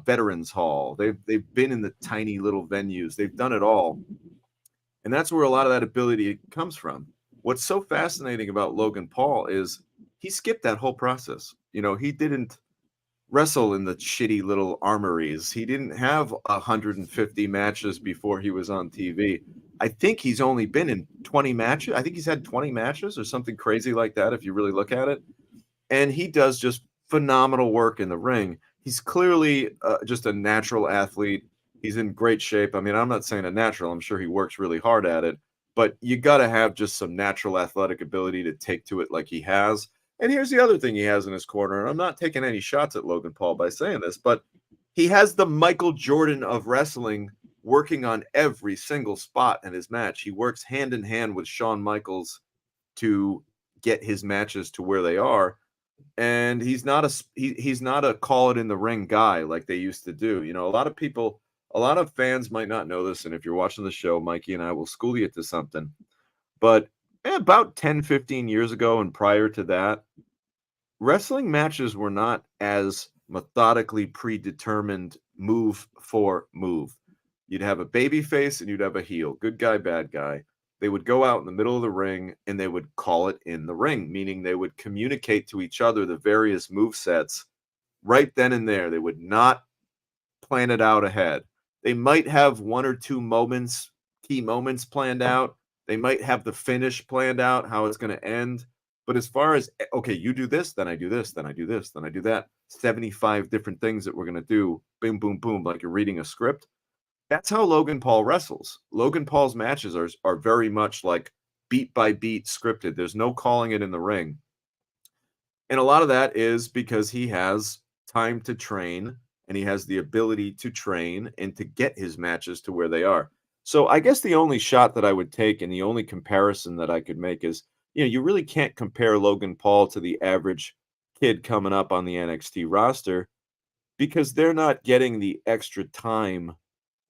veterans hall. They've been in the tiny little venues. They've done it all. And that's where a lot of that ability comes from. What's so fascinating about Logan Paul is he skipped that whole process. He didn't wrestle in the shitty little armories. He didn't have 150 matches before he was on TV. I think he's only been in 20 matches. I think he's had 20 matches or something crazy like that, if you really look at it. And he does just phenomenal work in the ring. He's clearly just a natural athlete. He's in great shape. I mean, I'm not saying a natural. I'm sure he works really hard at it. But you got to have just some natural athletic ability to take to it like he has. And here's the other thing he has in his corner. And I'm not taking any shots at Logan Paul by saying this, but he has the Michael Jordan of wrestling working on every single spot in his match. He works hand in hand with Shawn Michaels to get his matches to where they are. And he's not a call it in the ring guy like they used to do. A lot of fans might not know this, and if you're watching the show, Mikey and I will school you to something. But about 10, 15 years ago and prior to that, wrestling matches were not as methodically predetermined move for move. You'd have a baby face and you'd have a heel, good guy, bad guy. They would go out in the middle of the ring and they would call it in the ring, meaning they would communicate to each other the various move sets right then and there. They would not plan it out ahead. They might have 1 or 2 key moments planned out. They might have the finish planned out, how it's going to end. But as far as, okay, you do this, then I do this, then I do this, then I do that, 75 different things that we're going to do, boom, boom, boom, like you're reading a script. That's how Logan Paul wrestles. Logan Paul's matches are very much like beat by beat scripted. There's no calling it in the ring. And a lot of that is because he has time to train and he has the ability to train and to get his matches to where they are. So I guess the only shot that I would take and the only comparison that I could make is, you really can't compare Logan Paul to the average kid coming up on the NXT roster because they're not getting the extra time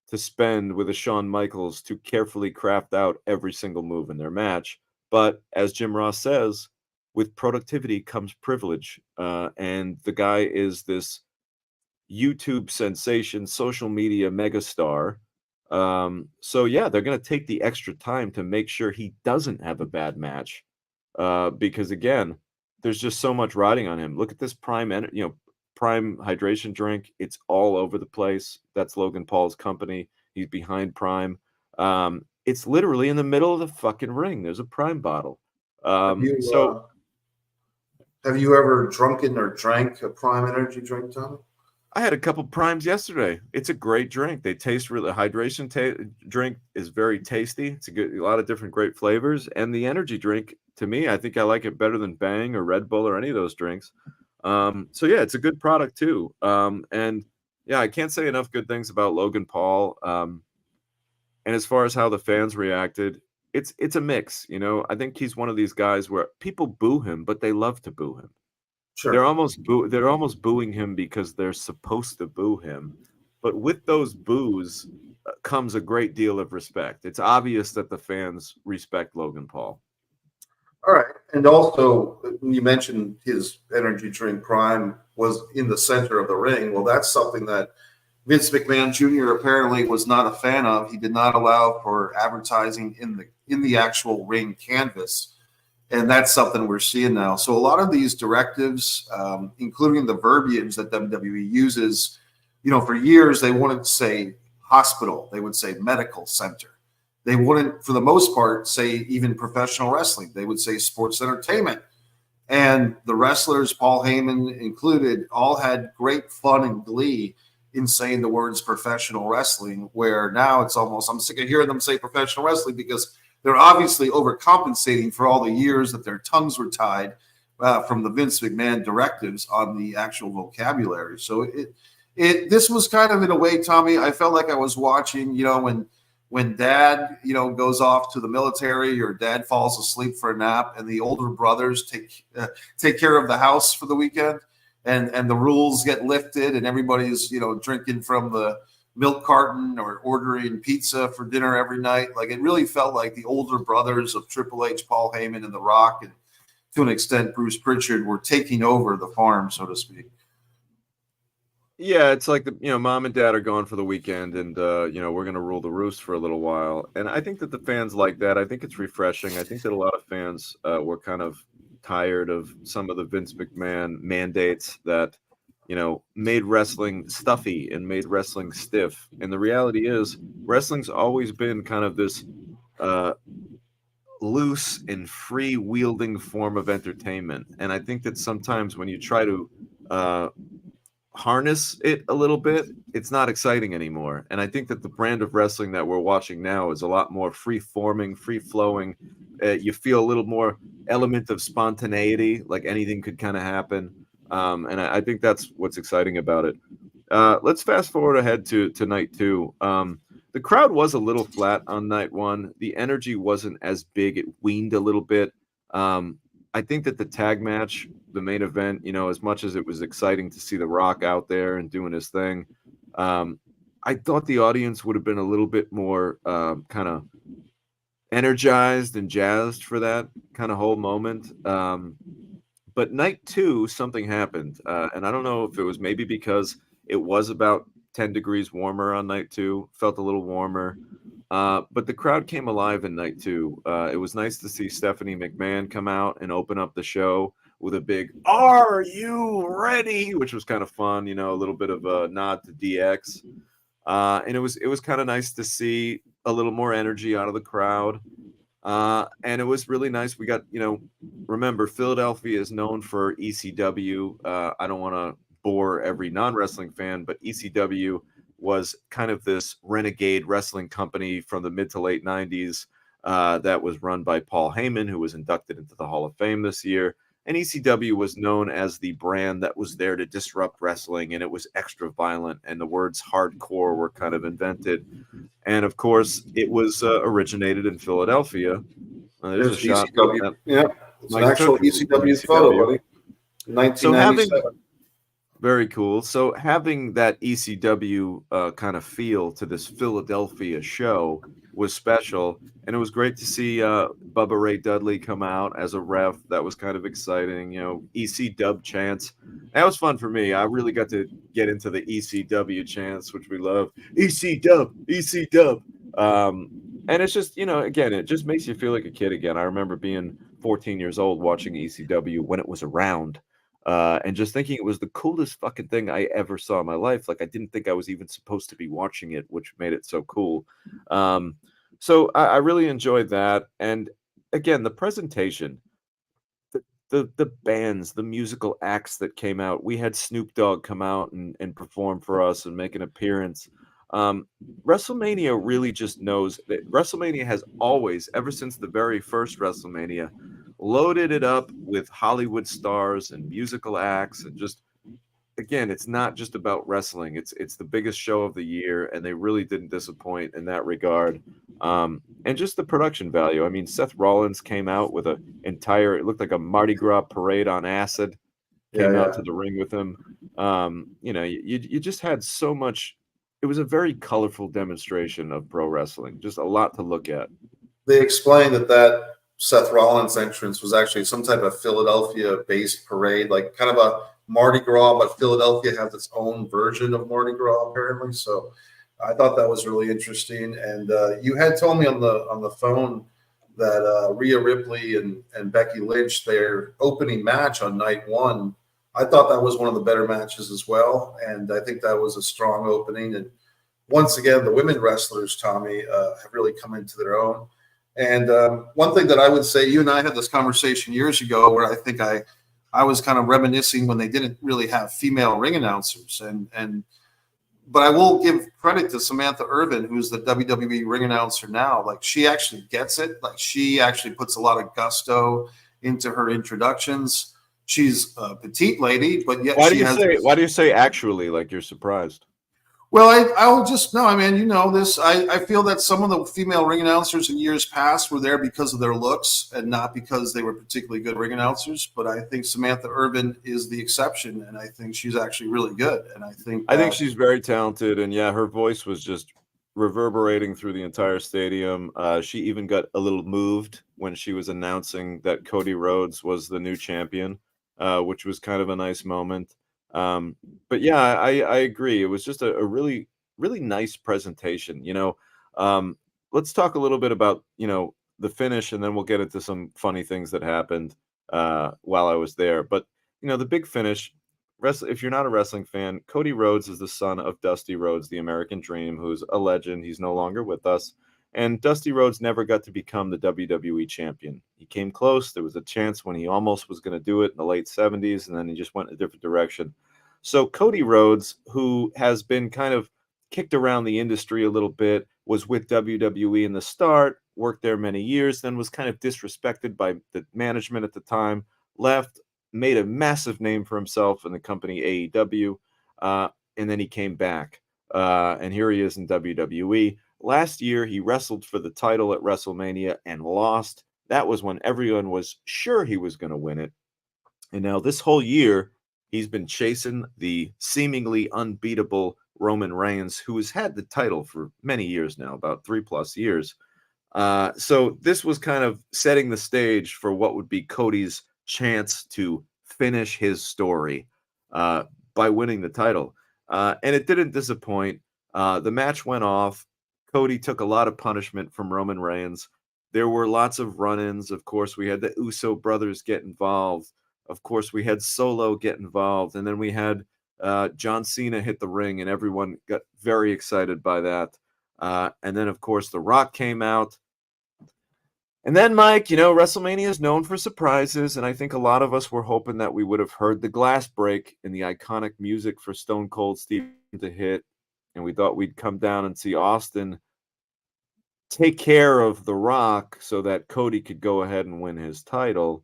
to spend with a Shawn Michaels to carefully craft out every single move in their match. But as Jim Ross says, with productivity comes privilege. And the guy is this YouTube sensation, social media megastar. So yeah, they're going to take the extra time to make sure he doesn't have a bad match. Because again, there's just so much riding on him. Look at this Prime hydration drink. It's all over the place. That's Logan Paul's company. He's behind Prime. It's literally in the middle of the fucking ring. There's a Prime bottle. Have you So have you ever drunken or drank a Prime energy drink, Tommy? I had a couple Primes yesterday. It's a great drink. They taste really. Drink is very tasty. It's a lot of different great flavors. And the energy drink, to me, I think I like it better than Bang or Red Bull or any of those drinks. So yeah, it's a good product too. And yeah, I can't say enough good things about Logan Paul. And as far as how the fans reacted, it's a mix. I think he's one of these guys where people boo him, but they love to boo him. Sure. They're almost booing him because they're supposed to boo him. But with those boos comes a great deal of respect. It's obvious that the fans respect Logan Paul. All right. And also, you mentioned his energy drink Prime was in the center of the ring. Well, that's something that Vince McMahon Jr. apparently was not a fan of. He did not allow for advertising in the actual ring canvas. And that's something we're seeing now. So a lot of these directives, including the verbiage that WWE uses, for years they wouldn't say hospital, they would say medical center. They wouldn't, for the most part, say even professional wrestling. They would say sports entertainment. And the wrestlers, Paul Heyman included, all had great fun and glee in saying the words professional wrestling, where now it's almost, I'm sick of hearing them say professional wrestling because they're obviously overcompensating for all the years that their tongues were tied from the Vince McMahon directives on the actual vocabulary. So this was kind of, in a way, Tommy, I felt like I was watching, when dad, goes off to the military or dad falls asleep for a nap and the older brothers take care of the house for the weekend and the rules get lifted and everybody's, drinking from the milk carton or ordering pizza for dinner every night. Like, it really felt like the older brothers of Triple H, Paul Heyman, and The Rock, and to an extent Bruce Pritchard, were taking over the farm, so to speak. Yeah, it's like mom and dad are gone for the weekend, and we're gonna rule the roost for a little while. And I think that the fans like that. I think it's refreshing. I think that a lot of fans were kind of tired of some of the Vince McMahon mandates that made wrestling stuffy and made wrestling stiff. And the reality is, wrestling's always been kind of this loose and free wielding form of entertainment. And I think that sometimes when you try to harness it a little bit, it's not exciting anymore. And I think that the brand of wrestling that we're watching now is a lot more free forming, free flowing. You feel a little more element of spontaneity, like anything could kind of happen. And I think that's what's exciting about it. Let's fast forward ahead to night two. The crowd was a little flat on night one. The energy wasn't as big. It weaned a little bit. I think that the tag match, the main event, as much as it was exciting to see The Rock out there and doing his thing, I thought the audience would have been a little bit more kind of energized and jazzed for that kind of whole moment. But night two, something happened. And I don't know if it was maybe because it was about 10 degrees warmer on night two, felt a little warmer. But the crowd came alive in night two. It was nice to see Stephanie McMahon come out and open up the show with a big "Are you ready?" which was kind of fun, a little bit of a nod to DX. And it was kind of nice to see a little more energy out of the crowd. And it was really nice. We got, remember, Philadelphia is known for ECW. I don't want to bore every non-wrestling fan, but ECW was kind of this renegade wrestling company from the mid to late 90s that was run by Paul Heyman, who was inducted into the Hall of Fame this year. And ECW was known as the brand that was there to disrupt wrestling, and it was extra violent, and the words hardcore were kind of invented. And of course, it was originated in Philadelphia. There's a There's shot ECW. that Yeah, it's an Mike took actual of ECW photo, ECW. buddy. So having 1997. Very cool. So having that ECW kind of feel to this Philadelphia show was special, and it was great to see Bubba Ray Dudley come out as a ref. That was kind of exciting. EC Dub chants. That was fun for me. I really got to get into the ECW chants, which we love. EC Dub, EC Dub. And it's just, again, it just makes you feel like a kid again. I remember being 14 years old watching ECW when it was around and just thinking it was the coolest fucking thing I ever saw in my life. Like I didn't think I was even supposed to be watching it, which made it so cool. So I really enjoyed that. And again, the presentation, the bands, the musical acts that came out. We had Snoop Dogg come out and perform for us and make an appearance. Um, WrestleMania really just knows that WrestleMania has always, ever since the very first WrestleMania, loaded it up with Hollywood stars and musical acts and just again, it's not just about wrestling. It's the biggest show of the year, and they really didn't disappoint in that regard. And just the production value. I mean, Seth Rollins came out with a entire. It looked like a Mardi Gras parade on acid. Yeah, Came out yeah. to the ring with him. You just had so much. It was a very colorful demonstration of pro wrestling. Just a lot to look at. They explained that Seth Rollins entrance was actually some type of Philadelphia-based parade, like kind of a Mardi Gras, but Philadelphia has its own version of Mardi Gras apparently. So I thought that was really interesting. And you had told me on the phone that Rhea Ripley and Becky Lynch, their opening match on night one, I thought that was one of the better matches as well. And I think that was a strong opening. And once again, the women wrestlers, Tommy, have really come into their own. And one thing that I would say, you and I had this conversation years ago where I think I was kind of reminiscing when they didn't really have female ring announcers. But I will give credit to Samantha Irvin, who's the WWE ring announcer now. Like she actually gets it. Like she actually puts a lot of gusto into her introductions. She's a petite lady, but yet she has this. Why do you say actually like you're surprised? Well, I'll just no. I mean, you know this. I feel that some of the female ring announcers in years past were there because of their looks and not because they were particularly good ring announcers. But I think Samantha Irvin is the exception, and I think she's actually really good. And I think I think that she's very talented, and yeah, her voice was just reverberating through the entire stadium. She even got a little moved when she was announcing that Cody Rhodes was the new champion, which was kind of a nice moment. Um, but yeah, I agree. It was just a really really nice presentation. Um, let's talk a little bit about the finish, and then we'll get into some funny things that happened while I was there. But the big finish. If you're not a wrestling fan, Cody Rhodes is the son of Dusty Rhodes, the American Dream, who's a legend. He's no longer with us. And Dusty Rhodes never got to become the WWE champion. He came close. There was a chance when he almost was going to do it in the late 70s, and then he just went in a different direction. So Cody Rhodes, who has been kind of kicked around the industry a little bit, was with WWE in the start, worked there many years, then was kind of disrespected by the management at the time, left, made a massive name for himself in the company AEW, and then he came back. And here he is in WWE. Last year, he wrestled for the title at WrestleMania and lost. That was when everyone was sure he was going to win it. And now this whole year, he's been chasing the seemingly unbeatable Roman Reigns, who has had the title for many years now, about 3+ years. So this was kind of setting the stage for what would be Cody's chance to finish his story by winning the title. And it didn't disappoint. The match went off. Cody took a lot of punishment from Roman Reigns. There were lots of run-ins. Of course, we had the Uso brothers get involved. Of course, we had Solo get involved. And then we had John Cena hit the ring, and everyone got very excited by that. And then, of course, The Rock came out. And then, Mike, WrestleMania is known for surprises, and I think a lot of us were hoping that we would have heard the glass break in the iconic music for Stone Cold Steve to hit, and we thought we'd come down and see Austin take care of The Rock so that Cody could go ahead and win his title,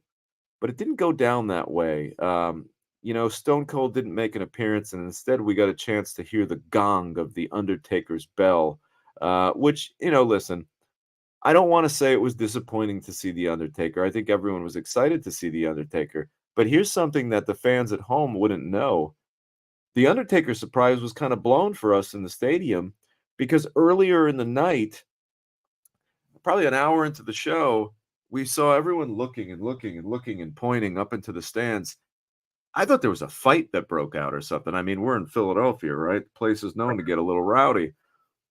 but it didn't go down that way. Stone Cold didn't make an appearance, and instead we got a chance to hear the gong of the Undertaker's bell, which, listen, I don't want to say it was disappointing to see The Undertaker. I think everyone was excited to see The Undertaker. But here's something that the fans at home wouldn't know. The Undertaker surprise was kind of blown for us in the stadium because earlier in the night, probably an hour into the show, we saw everyone looking and looking and looking and pointing up into the stands. I thought there was a fight that broke out or something. I mean, we're in Philadelphia, right? The place is known to get a little rowdy.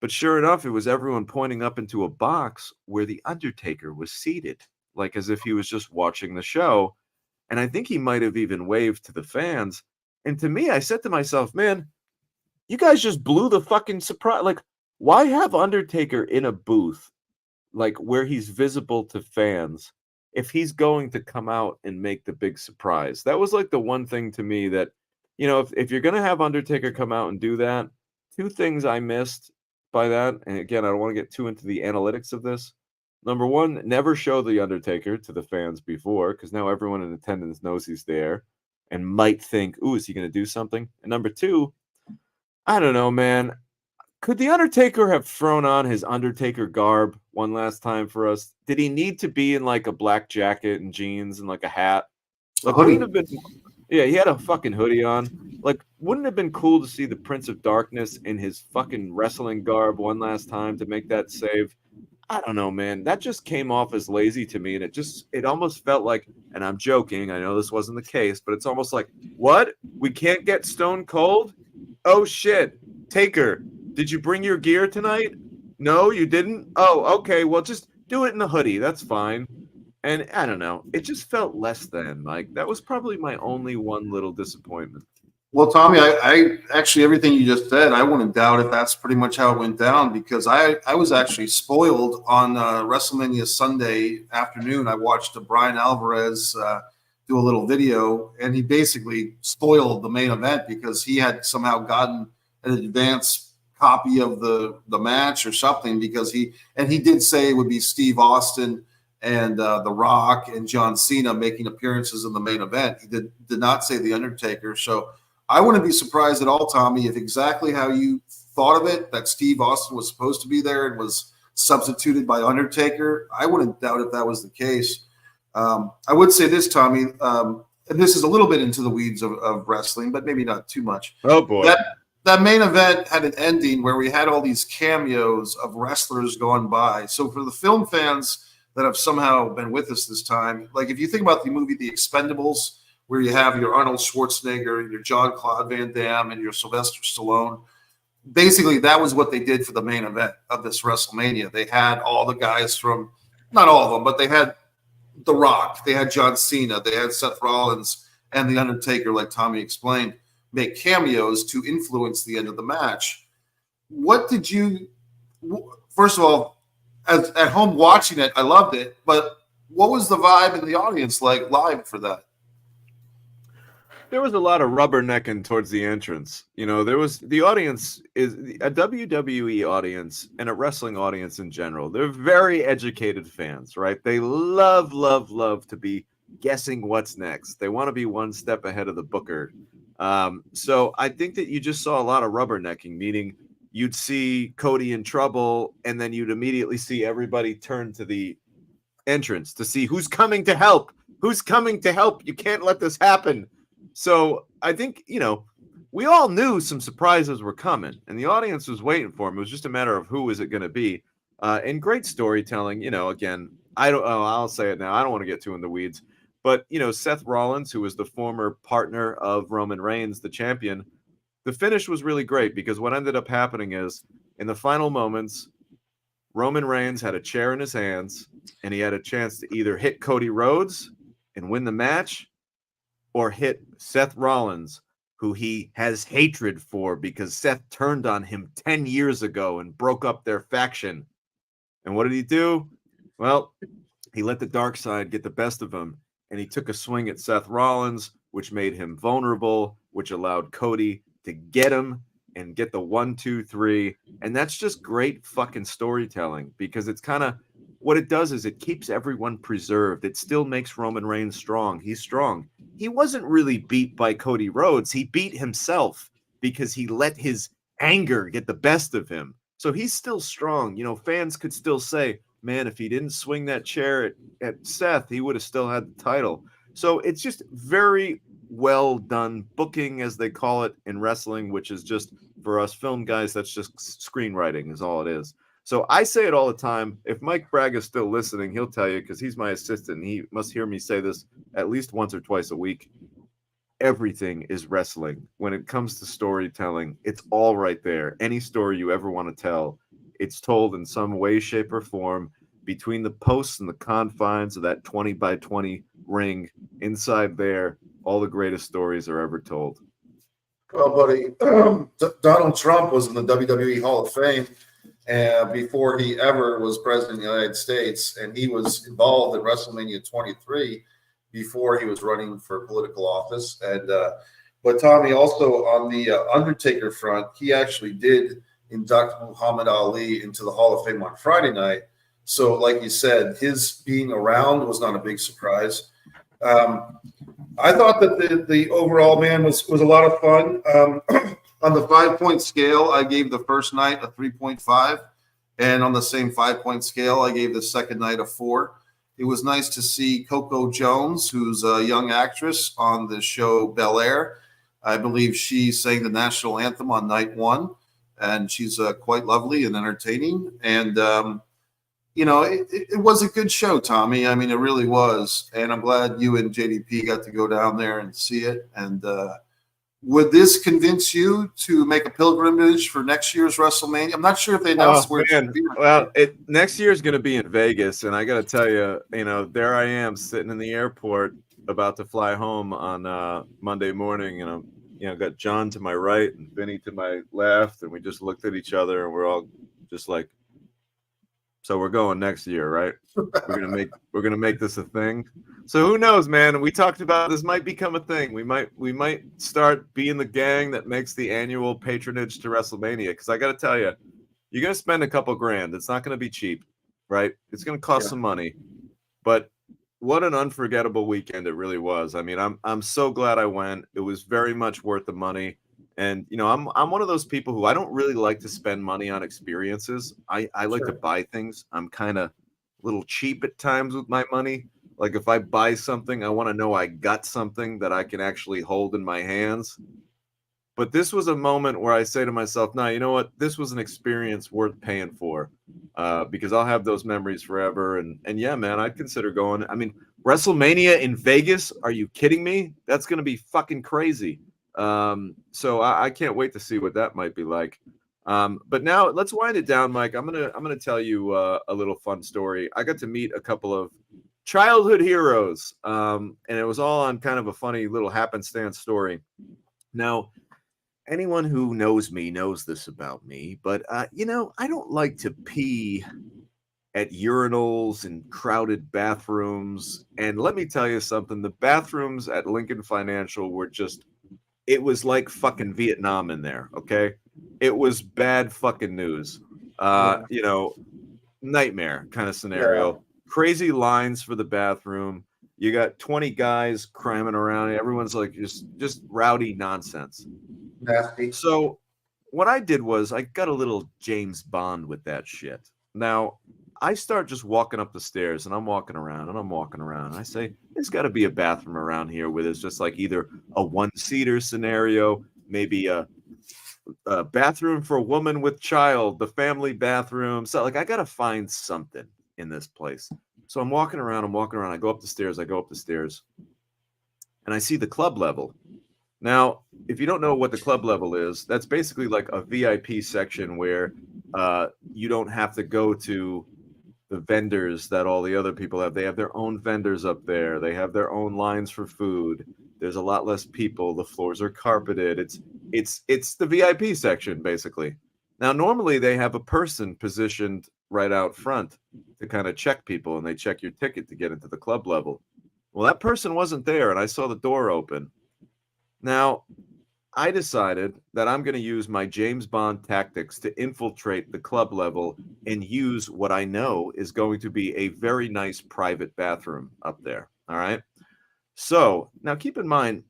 But sure enough, it was everyone pointing up into a box where the Undertaker was seated, like as if he was just watching the show. And I think he might have even waved to the fans. And to me, I said to myself, man, you guys just blew the fucking surprise. Like, why have Undertaker in a booth, like where he's visible to fans, if he's going to come out and make the big surprise? That was like the one thing to me that, if you're going to have Undertaker come out and do that, two things I missed by that. And again, I don't want to get too into the analytics of this. Number one, never show the Undertaker to the fans before, because now everyone in attendance knows he's there and might think, ooh, is he going to do something? And number two, I don't know, man. Could the Undertaker have thrown on his Undertaker garb one last time for us? Did he need to be in like a black jacket and jeans and like a hat? A Like, wouldn't hoodie. have been. Yeah, he had a fucking hoodie on. Like, wouldn't it have been cool to see the Prince of Darkness in his fucking wrestling garb one last time to make that save? I don't know, man. That just came off as lazy to me, and it almost felt like, and I'm joking, I know this wasn't the case, but it's almost like, what? We can't get Stone Cold? Oh shit. Taker, did you bring your gear tonight? No, you didn't? Oh, okay. Well, just do it in a hoodie. That's fine. And I don't know. It just felt less than. Like, that was probably my only one little disappointment. Well, Tommy, I actually everything you just said, I wouldn't doubt if that's pretty much how it went down because I was actually spoiled on WrestleMania Sunday afternoon. I watched Brian Alvarez do a little video, and he basically spoiled the main event because he had somehow gotten an advance copy of the match or something because he did say it would be Steve Austin and The Rock and John Cena making appearances in the main event. He did not say The Undertaker, so. I wouldn't be surprised at all, Tommy, if exactly how you thought of it, that Steve Austin was supposed to be there and was substituted by Undertaker. I wouldn't doubt if that was the case. I would say this, Tommy, and this is a little bit into the weeds of wrestling, but maybe not too much. Oh, boy. That main event had an ending where we had all these cameos of wrestlers going by. So for the film fans that have somehow been with us this time, like if you think about the movie The Expendables, where you have your Arnold Schwarzenegger, your Jean-Claude Van Damme, and your Sylvester Stallone. Basically, that was what they did for the main event of this WrestleMania. They had all the guys from, not all of them, but they had The Rock, they had John Cena, they had Seth Rollins, and The Undertaker, like Tommy explained, make cameos to influence the end of the match. What did you, first of all, at home watching it, I loved it, but what was the vibe in the audience like live for that? There was a lot of rubbernecking towards the entrance. There was the audience is a WWE audience and a wrestling audience in general. They're very educated fans, right? They love, love, love to be guessing what's next. They want to be one step ahead of the booker. So I think that you just saw a lot of rubbernecking, meaning you'd see Cody in trouble, and then you'd immediately see everybody turn to the entrance to see who's coming to help. Who's coming to help? You can't let this happen. So I think, we all knew some surprises were coming, and the audience was waiting for them. It was just a matter of who is it going to be. And great storytelling, again, I'll say it now. I don't want to get too in the weeds, but, Seth Rollins, who was the former partner of Roman Reigns, the champion, the finish was really great because what ended up happening is in the final moments, Roman Reigns had a chair in his hands, and he had a chance to either hit Cody Rhodes and win the match or hit Seth Rollins, who he has hatred for because Seth turned on him 10 years ago and broke up their faction. And what did he do? Well, he let the dark side get the best of him, and he took a swing at Seth Rollins, which made him vulnerable, which allowed Cody to get him and get the 1, 2, 3. And that's just great fucking storytelling, because it's kind of what it does is it keeps everyone preserved. It still makes Roman Reigns strong. He's strong. He wasn't really beat by Cody Rhodes. He beat himself because he let his anger get the best of him. So he's still strong. You know, fans could still say, man, if he didn't swing that chair at Seth, he would have still had the title. So it's just very well done booking, as they call it in wrestling, which is just, for us film guys, that's just screenwriting is all it is. So I say it all the time. If Mike Bragg is still listening, he'll tell you, because he's my assistant. He must hear me say this at least once or twice a week. Everything is wrestling. When it comes to storytelling, it's all right there. Any story you ever want to tell, it's told in some way, shape, or form between the posts and the confines of that 20 by 20 ring. Inside there, all the greatest stories are ever told. Well, buddy, Donald Trump was in the WWE Hall of Fame before he ever was president of the United States, and he was involved in WrestleMania 23 before he was running for political office. And but Tommy, also on the Undertaker front, he actually did induct Muhammad Ali into the Hall of Fame on Friday night. So, like you said, his being around was not a big surprise. I thought that the overall, man, was a lot of fun. On the 5-point scale, I gave the first night a 3.5. And on the same 5-point scale, I gave the second night a 4. It was nice to see Coco Jones, who's a young actress on the show Bel Air. I believe she sang the national anthem on night 1, and she's quite lovely and entertaining. And, it was a good show, Tommy. I mean, it really was. And I'm glad you and JDP got to go down there and see it. And would this convince you to make a pilgrimage for next year's WrestleMania? I'm not sure if they announced where it's going to be. Well, next year is going to be in Vegas, and I got to tell you, there I am sitting in the airport about to fly home on Monday morning, and I'm, got John to my right and Vinny to my left, and we just looked at each other, and we're all just like, so we're going next year, right? We're gonna make this a thing. So who knows, man? We talked about this might become a thing. We might start being the gang that makes the annual patronage to WrestleMania. Because I got to tell you, you're gonna spend a couple grand. It's not gonna be cheap, right? It's gonna cost some money, but what an unforgettable weekend it really was. I mean, I'm so glad I went. It was very much worth the money. And I'm one of those people who I don't really like to spend money on experiences. I like to buy things. I'm kind of a little cheap at times with my money. Like if I buy something, I want to know I got something that I can actually hold in my hands. But this was a moment where I say to myself, "No, you know what? This was an experience worth paying for, because I'll have those memories forever." And yeah, man, I'd consider going. I mean, WrestleMania in Vegas? Are you kidding me? That's going to be fucking crazy. So I can't wait to see what that might be like. But now let's wind it down, Mike. I'm gonna tell you a little fun story. I got to meet a couple of childhood heroes, and it was all on kind of a funny little happenstance story. Now, anyone who knows me knows this about me, but I don't like to pee at urinals and crowded bathrooms. And let me tell you something: the bathrooms at Lincoln Financial were just. It was like fucking Vietnam in there, okay? It was bad fucking news. Nightmare kind of scenario. Yeah. Crazy lines for the bathroom. You got 20 guys cramming around. Everyone's like just rowdy nonsense. Nasty. So what I did was I got a little James Bond with that shit. Now, I start just walking up the stairs, and I'm walking around, and I say, there's got to be a bathroom around here where there's just like either a one-seater scenario, maybe a bathroom for a woman with child, the family bathroom. So like I got to find something in this place. So I'm walking around. I go up the stairs, and I see the club level. Now, if you don't know what the club level is, that's basically like a VIP section where you don't have to go to the vendors that all the other people have. They have their own vendors up there. They have their own lines for food. There's a lot less people. The floors are carpeted. It's the VIP section, basically. Now, normally they have a person positioned right out front to kind of check people, and they check your ticket to get into the club level. Well, that person wasn't there, and I saw the door open. Now, I decided that I'm going to use my James Bond tactics to infiltrate the club level and use what I know is going to be a very nice private bathroom up there. All right. So now keep in mind,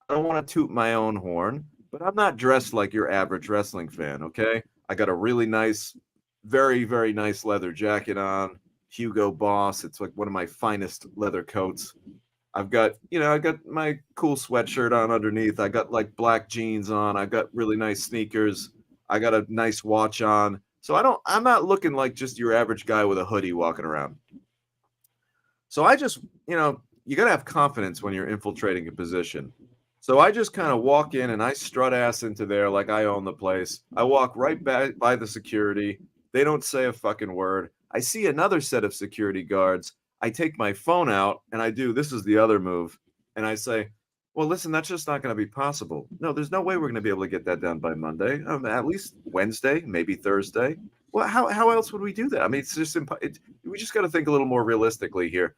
I don't want to toot my own horn, but I'm not dressed like your average wrestling fan. Okay. I got a really nice, very, very nice leather jacket on, Hugo Boss. It's like one of my finest leather coats. I got my cool sweatshirt on underneath. I got like black jeans on. I got really nice sneakers. I got a nice watch on. So I'm not looking like just your average guy with a hoodie walking around. So I just, you got to have confidence when you're infiltrating a position. So I just kind of walk in and I strut ass into there like I own the place. I walk right back by the security. They don't say a fucking word. I see another set of security guards. I take my phone out and this is the other move. And I say, well, listen, that's just not going to be possible. No, there's no way we're going to be able to get that done by Monday. At least Wednesday, maybe Thursday. Well, how else would we do that? I mean, it's just we just got to think a little more realistically here.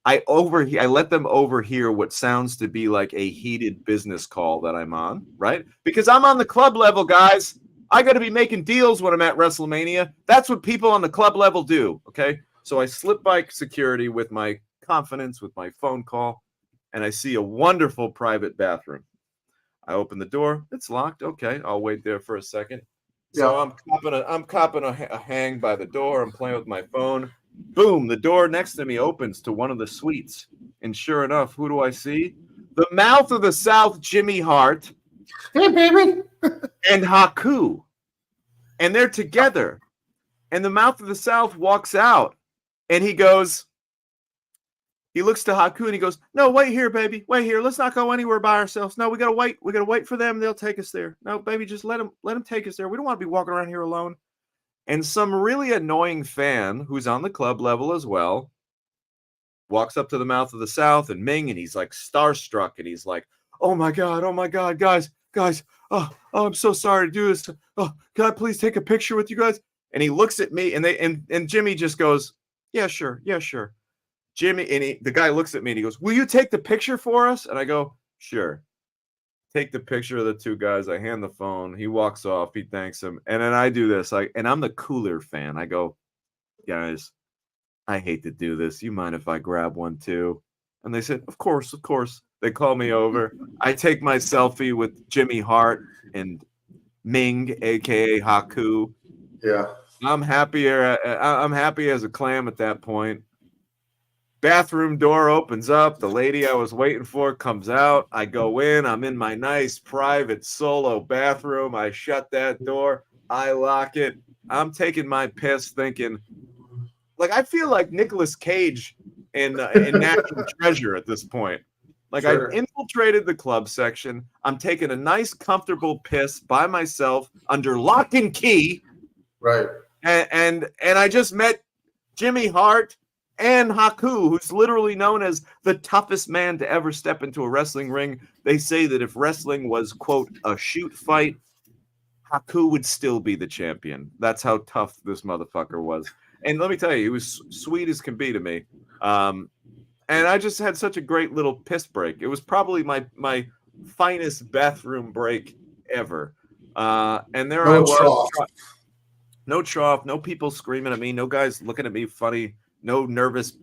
I let them overhear what sounds to be like a heated business call that I'm on, right? Because I'm on the club level, guys. I got to be making deals when I'm at WrestleMania. That's what people on the club level do, okay? So I slip by security with my confidence, with my phone call, and I see a wonderful private bathroom. I open the door. It's locked. Okay, I'll wait there for a second. So yeah. I'm copping a hang by the door. I'm playing with my phone. Boom, the door next to me opens to one of the suites. And sure enough, who do I see? The Mouth of the South, Jimmy Hart. Hey, baby. And Haku. And they're together. And the Mouth of the South walks out. And he looks to Haku and he goes, no, wait here, baby. Wait here. Let's not go anywhere by ourselves. No, we got to wait. We got to wait for them. They'll take us there. No, baby, just let them take us there. We don't want to be walking around here alone. And some really annoying fan who's on the club level as well walks up to the Mouth of the South and Ming, and he's like starstruck. And he's like, oh my God, guys. Oh, I'm so sorry to do this. Oh, can I please take a picture with you guys? And he looks at me and Jimmy just goes, yeah, sure. Jimmy, and the guy looks at me and he goes, will you take the picture for us? And I go, sure. Take the picture of the two guys. I hand the phone. He walks off. He thanks him. And then I do this. And I'm the cooler fan. I go, guys, I hate to do this. You mind if I grab one too? And they said, of course. They call me over. I take my selfie with Jimmy Hart and Ming, a.k.a. Haku. Yeah. I'm happy as a clam at that point. Bathroom door opens up. The lady I was waiting for comes out. I go in. I'm in my nice private solo bathroom. I shut that door. I lock it. I'm taking my piss thinking, like, I feel like Nicolas Cage in National Treasure at this point. Like, sure. I've infiltrated the club section. I'm taking a nice, comfortable piss by myself under lock and key. Right. And I just met Jimmy Hart and Haku, who's literally known as the toughest man to ever step into a wrestling ring. They say that if wrestling was, quote, a shoot fight, Haku would still be the champion. That's how tough this motherfucker was. And let me tell you, he was sweet as can be to me. And I just had such a great little piss break. It was probably my finest bathroom break ever. And there I was. No trough, no people screaming at me, no guys looking at me funny. No nervous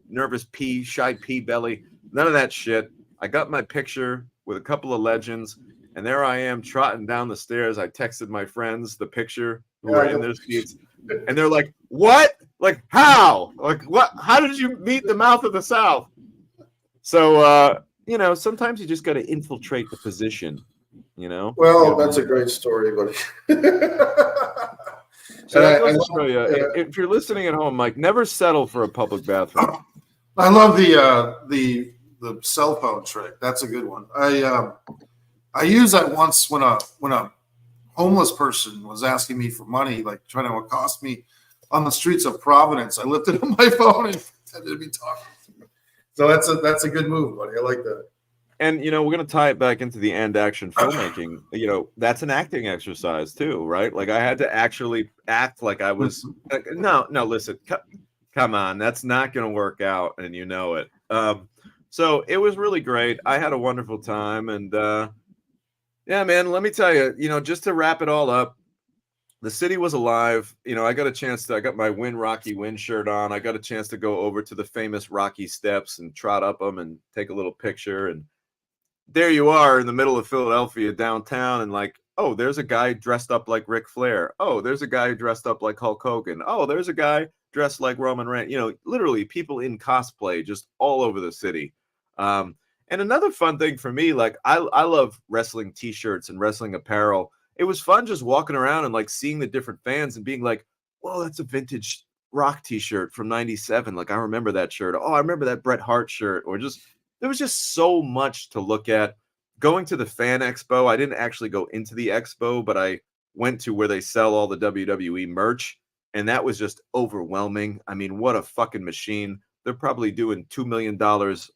shy pee belly, none of that shit. I got my picture with a couple of legends, and there I am trotting down the stairs. I texted my friends the picture who were in their seats, and they're like, what? Like, how? Like, what? How did you meet the Mouth of the South? So, sometimes you just got to infiltrate the position, Well, that's a great story, buddy. So that goes to show you, if you're listening at home, Mike, never settle for a public bathroom. I love the cell phone trick. That's a good one. I used that once when a homeless person was asking me for money, like trying to accost me on the streets of Providence. I lifted up my phone and pretended to be talking. So that's a good move, buddy. I like that. And we're gonna tie it back into the end action filmmaking. That's an acting exercise too, right? Like I had to actually act like I was. No, no, listen, come on, that's not gonna work out, and you know it. So it was really great. I had a wonderful time, and yeah, man. Let me tell you, just to wrap it all up, the city was alive. I got a chance to. I got my Win Rocky Win shirt on. I got a chance to go over to the famous Rocky steps and trot up them and take a little picture and there you are in the middle of Philadelphia downtown, and like, oh, there's a guy dressed up like Ric Flair. Oh, there's a guy dressed up like Hulk Hogan. Oh, there's a guy dressed like Roman Reigns. Literally people in cosplay just all over the city. And another fun thing for me, like I love wrestling T-shirts and wrestling apparel. It was fun just walking around and like seeing the different fans and being like, whoa, that's a vintage Rock T-shirt from '97. Like I remember that shirt. Oh, I remember that Bret Hart shirt. Or just there was just so much to look at. Going to the fan expo, I didn't actually go into the expo, but I went to where they sell all the WWE merch, and that was just overwhelming. I mean, what a fucking machine. They're probably doing $2 million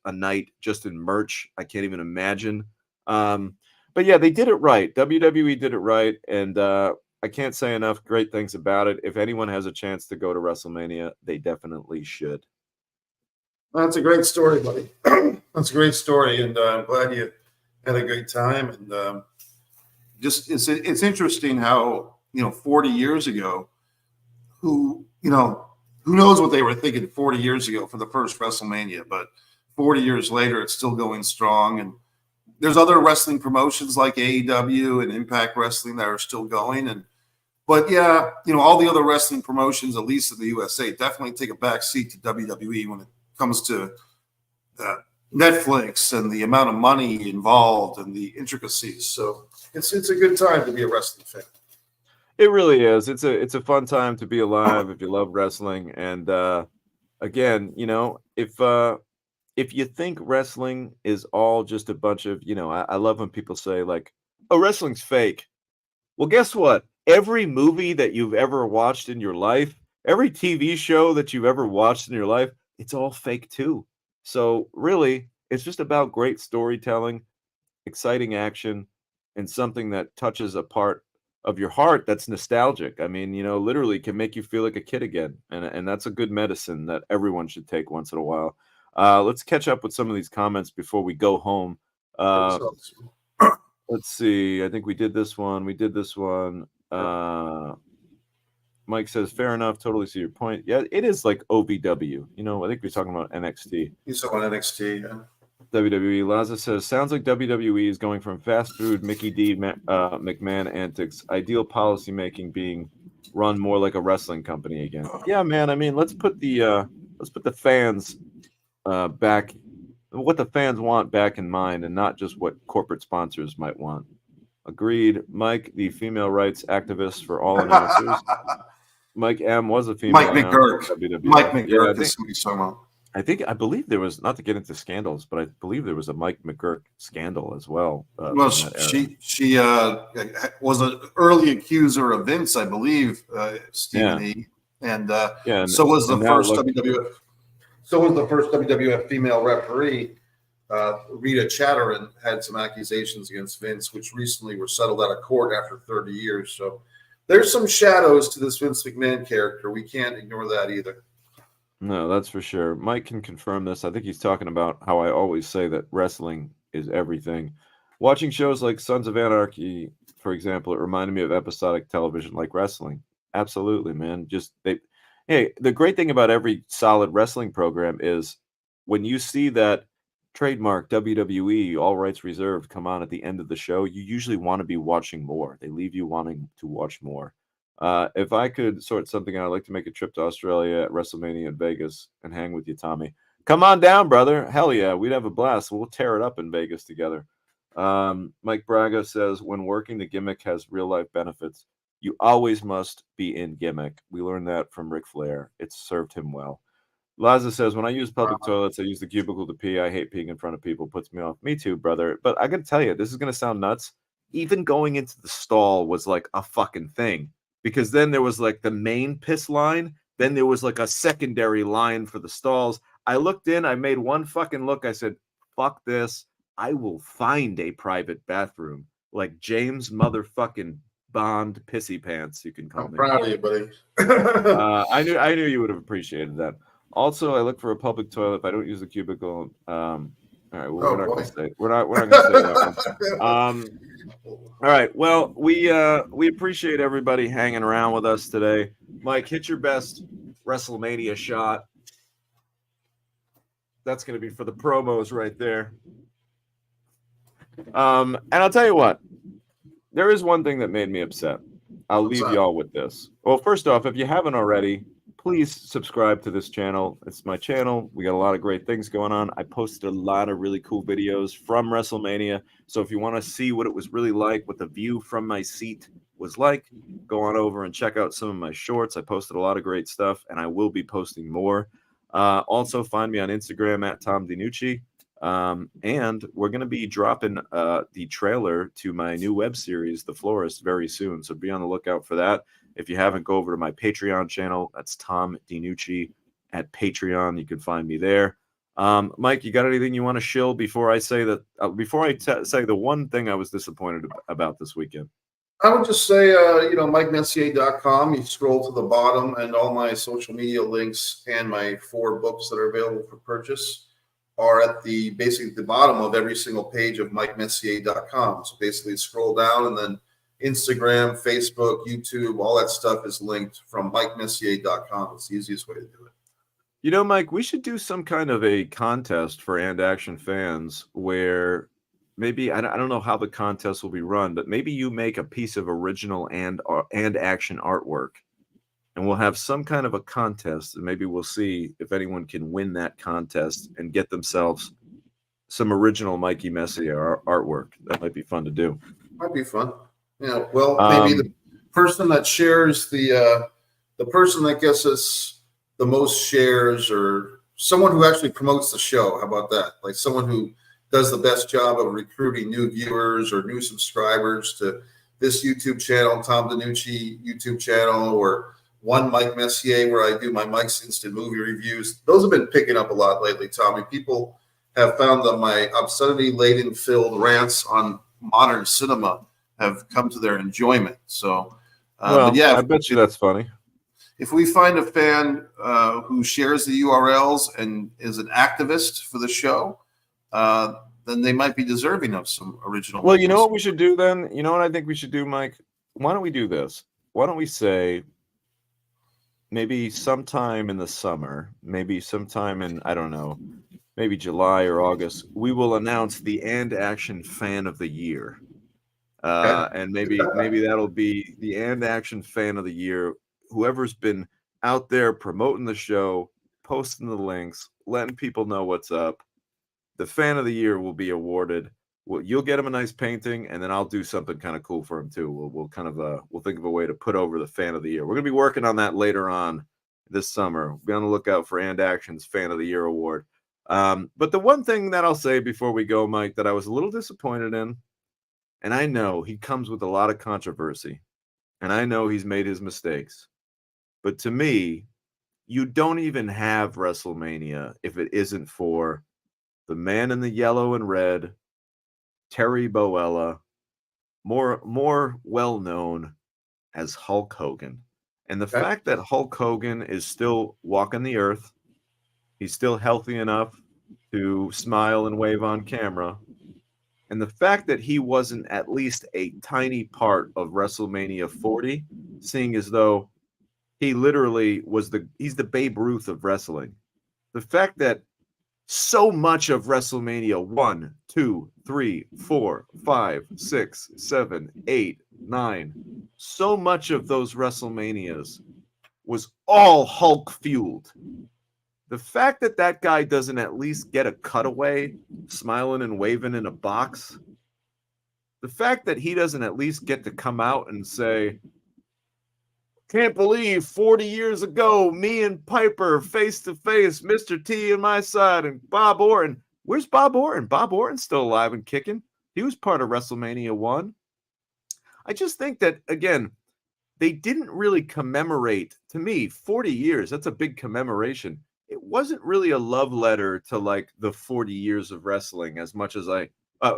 a night just in merch. I can't even imagine. But yeah, they did it right. WWE did it right, and I can't say enough great things about it. If anyone has a chance to go to WrestleMania, they definitely should. That's a great story, buddy. That's a great story, and I'm glad you had a great time. And just it's interesting how 40 years ago, who knows what they were thinking 40 years ago for the first WrestleMania, but 40 years later, it's still going strong. And there's other wrestling promotions like AEW and Impact Wrestling that are still going. But yeah, all the other wrestling promotions, at least in the USA, definitely take a back seat to WWE when it comes to Netflix and the amount of money involved and the intricacies. So it's a good time to be a wrestling fan. It really is. It's a fun time to be alive if you love wrestling. And again, if you think wrestling is all just a bunch of, I love when people say like, "Oh, wrestling's fake." Well, guess what? Every movie that you've ever watched in your life, every TV show that you've ever watched in your life, it's all fake too. So really, it's just about great storytelling, exciting action, and something that touches a part of your heart that's nostalgic. I mean, literally can make you feel like a kid again. And that's a good medicine that everyone should take once in a while. Let's catch up with some of these comments before we go home. Let's see. I think we did this one. Mike says, fair enough. Totally see your point. Yeah, it is like OVW. I think we're talking about NXT. You saw on NXT, yeah. WWE. Laza says, sounds like WWE is going from fast food Mickey D. McMahon antics, ideal policy making being run more like a wrestling company again. Yeah, man. I mean, let's put the fans back, what the fans want back in mind, and not just what corporate sponsors might want. Agreed. Mike, the female rights activist for all announcers. Mike M was a female. Mike McGurk. Mike McGurk is who he's talking about. I believe there was, not to get into scandals, but I believe there was a Mike McGurk scandal as well. Well, she was an early accuser of Vince, I believe, Stephen E. And so was the first WWF. So was the first WWF female referee, Rita Chatterton, had some accusations against Vince, which recently were settled out of court after 30 years. So there's some shadows to this Vince McMahon character. We can't ignore that either. No, that's for sure. Mike can confirm this. I think he's talking about how I always say that wrestling is everything. Watching shows like Sons of Anarchy, for example, it reminded me of episodic television like wrestling. Absolutely, man. Hey, the great thing about every solid wrestling program is when you see that trademark WWE, all rights reserved, come on at the end of the show, you usually want to be watching more. They leave you wanting to watch more. If I could sort something out, I'd like to make a trip to Australia at WrestleMania in Vegas and hang with you, Tommy. Come on down, brother. Hell yeah, we'd have a blast. We'll tear it up in Vegas together. Mike Braga says, when working, the gimmick has real life benefits. You always must be in gimmick. We learned that from Ric Flair. It's served him well. Laza says, when I use public toilets, I use the cubicle to pee. I hate peeing in front of people. Puts me off. Me too, brother. But I got to tell you, this is going to sound nuts. Even going into the stall was like a fucking thing. Because then there was like the main piss line. Then there was like a secondary line for the stalls. I looked in. I made one fucking look. I said, fuck this. I will find a private bathroom like James motherfucking Bond Pissy Pants, you can call I'm me. proud of you, buddy. I knew you would have appreciated that. Also, I look for a public toilet if I don't use the cubicle. All right, well, we're Oh not boy. going to say we're not going to say that one. All right. Well, we appreciate everybody hanging around with us today. Mike, hit your best WrestleMania shot. That's going to be for the promos right there. And I'll tell you what, there is one thing that made me upset. I'll What's leave that? y'all with this. Well, first off, if you haven't already, please subscribe to this channel. It's my channel. We got a lot of great things going on. I posted a lot of really cool videos from WrestleMania. So if you want to see what it was really like, what the view from my seat was like, go on over and check out some of my shorts. I posted a lot of great stuff, and I will be posting more. Also, find me on Instagram at Tom DiNucci. And we're going to be dropping the trailer to my new web series, The Florist, very soon. So be on the lookout for that. If you haven't, go over to my Patreon channel. That's Tom DiNucci at Patreon. You can find me there. Mike, you got anything you want to shill before I say that? Before I say the one thing I was disappointed about this weekend? I would just say, MikeMessier.com. You scroll to the bottom, and all my social media links and my 4 books that are available for purchase are at basically the bottom of every single page of MikeMessier.com. So basically, scroll down, and then Instagram, Facebook, YouTube, all that stuff is linked from MikeMessier.com. It's the easiest way to do it. You know, Mike, we should do some kind of a contest for And Action fans where maybe I don't know how the contest will be run, but maybe you make a piece of original and action artwork, and we'll have some kind of a contest, and maybe we'll see if anyone can win that contest and get themselves some original Mikey Messier artwork. That might be fun to do. Might be fun. Yeah. Well, maybe the person that shares the person that gets us the most shares, or someone who actually promotes the show. How about that? Like someone who does the best job of recruiting new viewers or new subscribers to this YouTube channel, Tom DiNucci YouTube channel, or One Mike Messier, where I do my Mike's Instant Movie reviews. Those have been picking up a lot lately, Tommy. People have found that my obscenity-laden filled rants on modern cinema have come to their enjoyment. So, but yeah, I bet you that's funny. If we find a fan who shares the URLs and is an activist for the show, then they might be deserving of some original. Well, you know what we should do then? You know what I think we should do, Mike? Why don't we do this? Why don't we say maybe sometime in the summer, maybe sometime in, I don't know, maybe July or August, we will announce the And Action Fan of the Year. And maybe that'll be the And Action Fan of the Year. Whoever's been out there promoting the show, posting the links, letting people know what's up, the Fan of the Year will be awarded. Well, you'll get him a nice painting, and then I'll do something kind of cool for him too. We'll kind of we'll think of a way to put over the Fan of the Year. We're gonna be working on that later on this summer. Be on the lookout for And Action's Fan of the Year award. But the one thing that I'll say before we go, Mike, that I was a little disappointed in, and I know he comes with a lot of controversy, and I know he's made his mistakes. But to me, you don't even have WrestleMania if it isn't for the man in the yellow and red, Terry Boella, more well-known as Hulk Hogan. And the fact that Hulk Hogan is still walking the earth, he's still healthy enough to smile and wave on camera, and the fact that he wasn't at least a tiny part of WrestleMania 40, seeing as though he literally he's the Babe Ruth of wrestling. The fact that so much of WrestleMania 1, 2, 3, 4, 5, 6, 7, 8, 9, so much of those WrestleManias was all Hulk fueled. The fact that that guy doesn't at least get a cutaway, smiling and waving in a box, the fact that he doesn't at least get to come out and say, can't believe 40 years ago, me and Piper face to face, Mr. T and my side, and Bob Orton. Where's Bob Orton? Bob Orton's still alive and kicking. He was part of WrestleMania 1. I just think that, again, they didn't really commemorate, to me, 40 years. That's a big commemoration. It wasn't really a love letter to like the 40 years of wrestling as much as I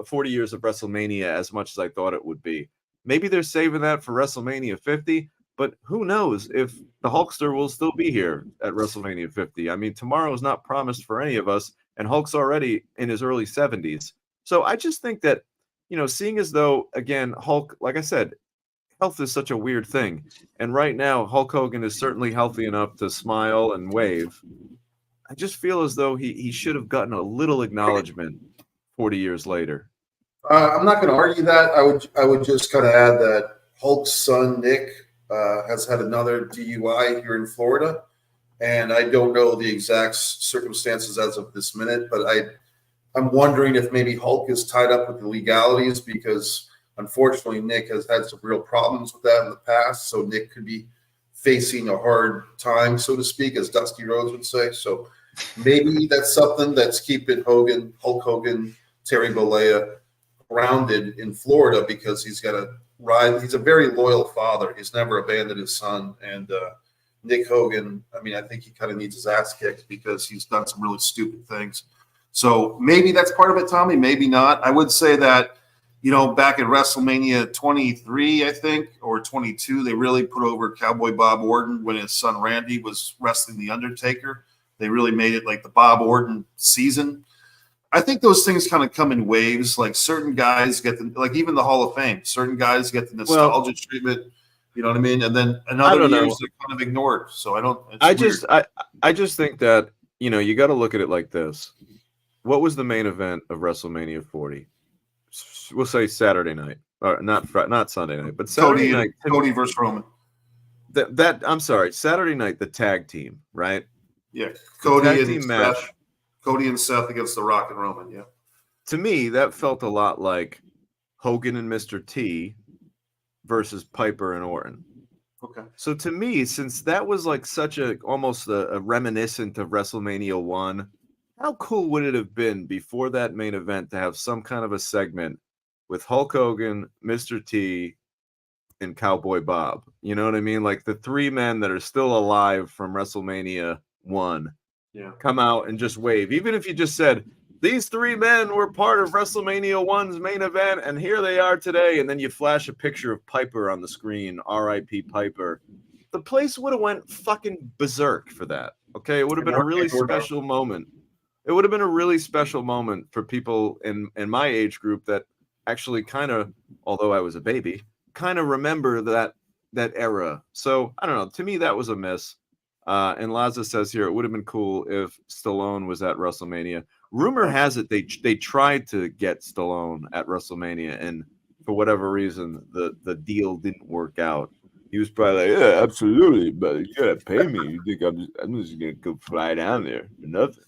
40 years of WrestleMania as much as I thought it would be. Maybe they're saving that for WrestleMania 50, but who knows if the Hulkster will still be here at WrestleMania 50. I mean, tomorrow is not promised for any of us, and Hulk's already in his early 70s. So I just think that, seeing as though, again, Hulk, like I said, health is such a weird thing. And right now, Hulk Hogan is certainly healthy enough to smile and wave. I just feel as though he should have gotten a little acknowledgement 40 years later. I'm not going to argue that. I would just kind of add that Hulk's son Nick has had another DUI here in Florida, and I don't know the exact circumstances as of this minute, but I'm wondering if maybe Hulk is tied up with the legalities because unfortunately Nick has had some real problems with that in the past. So Nick could be facing a hard time, so to speak, as Dusty Rhodes would say. So maybe that's something that's keeping Hulk Hogan, Terry Bollea grounded in Florida because he's got a ride. He's a very loyal father. He's never abandoned his son. And Nick Hogan, I mean, I think he kind of needs his ass kicked because he's done some really stupid things. So maybe that's part of it, Tommy. Maybe not. I would say that, back at WrestleMania 23, I think, or 22, they really put over Cowboy Bob Orton when his son Randy was wrestling The Undertaker. They really made it like the Bob Orton season. I think those things kind of come in waves. Like certain guys get like even the Hall of Fame, certain guys get the nostalgia treatment. You know what I mean? And then another years they're kind of ignored. So I just think that, you got to look at it like this. What was the main event of WrestleMania 40? We'll say Saturday night, or not Sunday night, but Saturday night. Cody versus Roman. I'm sorry, Saturday night, the tag team, right? Yeah, Cody and team match. Cody and Seth against The Rock and Roman. Yeah. To me, that felt a lot like Hogan and Mr. T versus Piper and Orton. Okay. So to me, since that was like such almost a reminiscent of WrestleMania 1, how cool would it have been before that main event to have some kind of a segment with Hulk Hogan, Mr. T, and Cowboy Bob? You know what I mean? Like the three men that are still alive from WrestleMania 1 come out and just wave. Even if you just said, these three men were part of WrestleMania 1's main event, and here they are today, and then you flash a picture of Piper on the screen, R.I.P. Piper. The place would have went fucking berserk for that, okay? It would have been a really special moment. It would have been a really special moment for people in my age group that actually kind of, although I was a baby, kind of remember that era. So, I don't know. To me, that was a miss. And Laza says here, it would have been cool if Stallone was at WrestleMania. Rumor has it they tried to get Stallone at WrestleMania, and for whatever reason, the deal didn't work out. He was probably like, yeah, absolutely, but you gotta pay me. You think I'm just gonna go fly down there for nothing,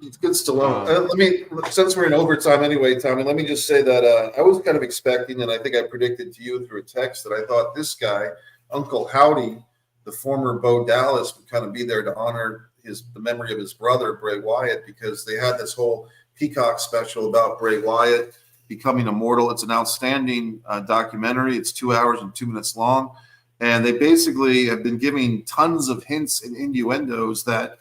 It's good Stallone. Since we're in overtime anyway, Tommy, let me just say that I was kind of expecting, and I think I predicted to you through a text that I thought this guy, Uncle Howdy, the former Bo Dallas, would kind of be there to honor the memory of his brother, Bray Wyatt, because they had this whole Peacock special about Bray Wyatt becoming immortal. It's an outstanding documentary. It's 2 hours and 2 minutes long. And they basically have been giving tons of hints and innuendos that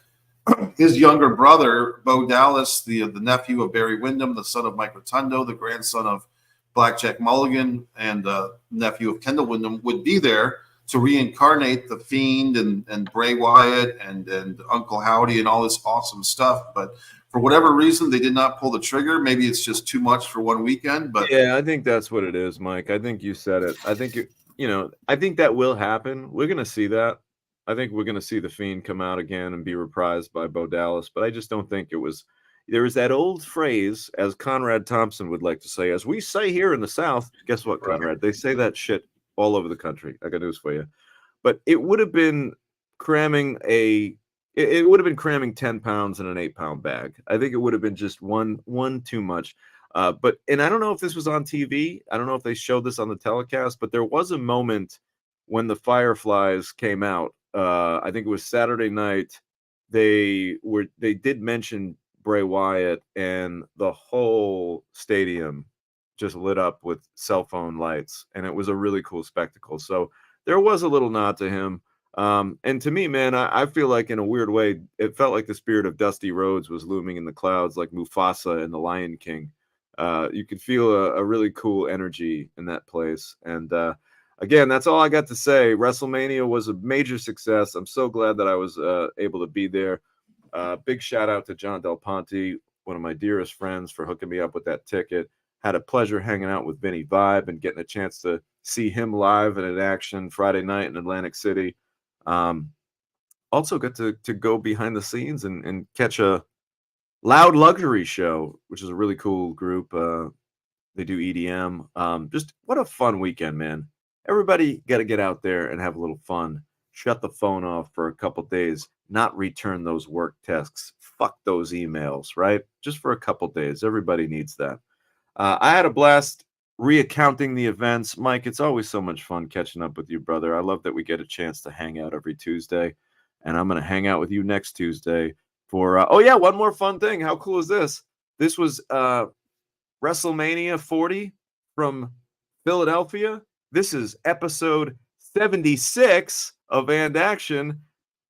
his younger brother, Bo Dallas, the nephew of Barry Windham, the son of Mike Rotundo, the grandson of Blackjack Mulligan, and nephew of Kendall Windham, would be there to reincarnate the Fiend and Bray Wyatt and Uncle Howdy and all this awesome stuff. But for whatever reason, they did not pull the trigger. Maybe it's just too much for one weekend. But yeah, I think that's what it is, Mike. I think you said it. I think I think that will happen. We're gonna see that. I think we're gonna see the Fiend come out again and be reprised by Bo Dallas. But I just don't think it was. There was that old phrase, as Conrad Thompson would like to say, as we say here in the South. Guess what, Conrad? They say that shit all over the country. I got news for you. But it would have been cramming it would have been cramming 10 pounds in an 8-pound bag. I think it would have been just one too much. And I don't know if this was on TV. I don't know if they showed this on the telecast, but there was a moment when the Fireflies came out. I think it was Saturday night. They did mention Bray Wyatt, and the whole stadium just lit up with cell phone lights, and it was a really cool spectacle. So there was a little nod to him. And to me, man, I feel like in a weird way, it felt like the spirit of Dusty Rhodes was looming in the clouds, like Mufasa in The Lion King. You could feel a really cool energy in that place. And again, that's all I got to say. WrestleMania was a major success. I'm so glad that I was able to be there. Big shout out to John Del Ponte, one of my dearest friends, for hooking me up with that ticket. Had a pleasure hanging out with Vinny Vibe and getting a chance to see him live and in action Friday night in Atlantic City. Also got to go behind the scenes and catch a Loud Luxury show, which is a really cool group. They do EDM. Just what a fun weekend, man. Everybody got to get out there and have a little fun. Shut the phone off for a couple days, not return those work texts. Fuck those emails, right? Just for a couple days. Everybody needs that. I had a blast reaccounting the events. Mike, it's always so much fun catching up with you, brother. I love that we get a chance to hang out every Tuesday. And I'm going to hang out with you next Tuesday for, oh, yeah, one more fun thing. How cool is this? This was WrestleMania 40 from Philadelphia. This is episode 76 of And Action.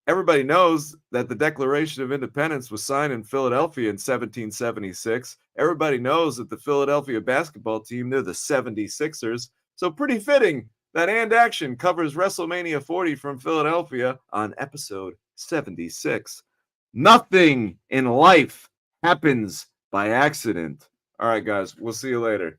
Everybody knows that the Declaration of Independence was signed in Philadelphia in 1776. Everybody knows that the Philadelphia basketball team, they're the 76ers. So pretty fitting that And Action covers WrestleMania 40 from Philadelphia on episode 76. Nothing in life happens by accident. All right, guys, we'll see you later.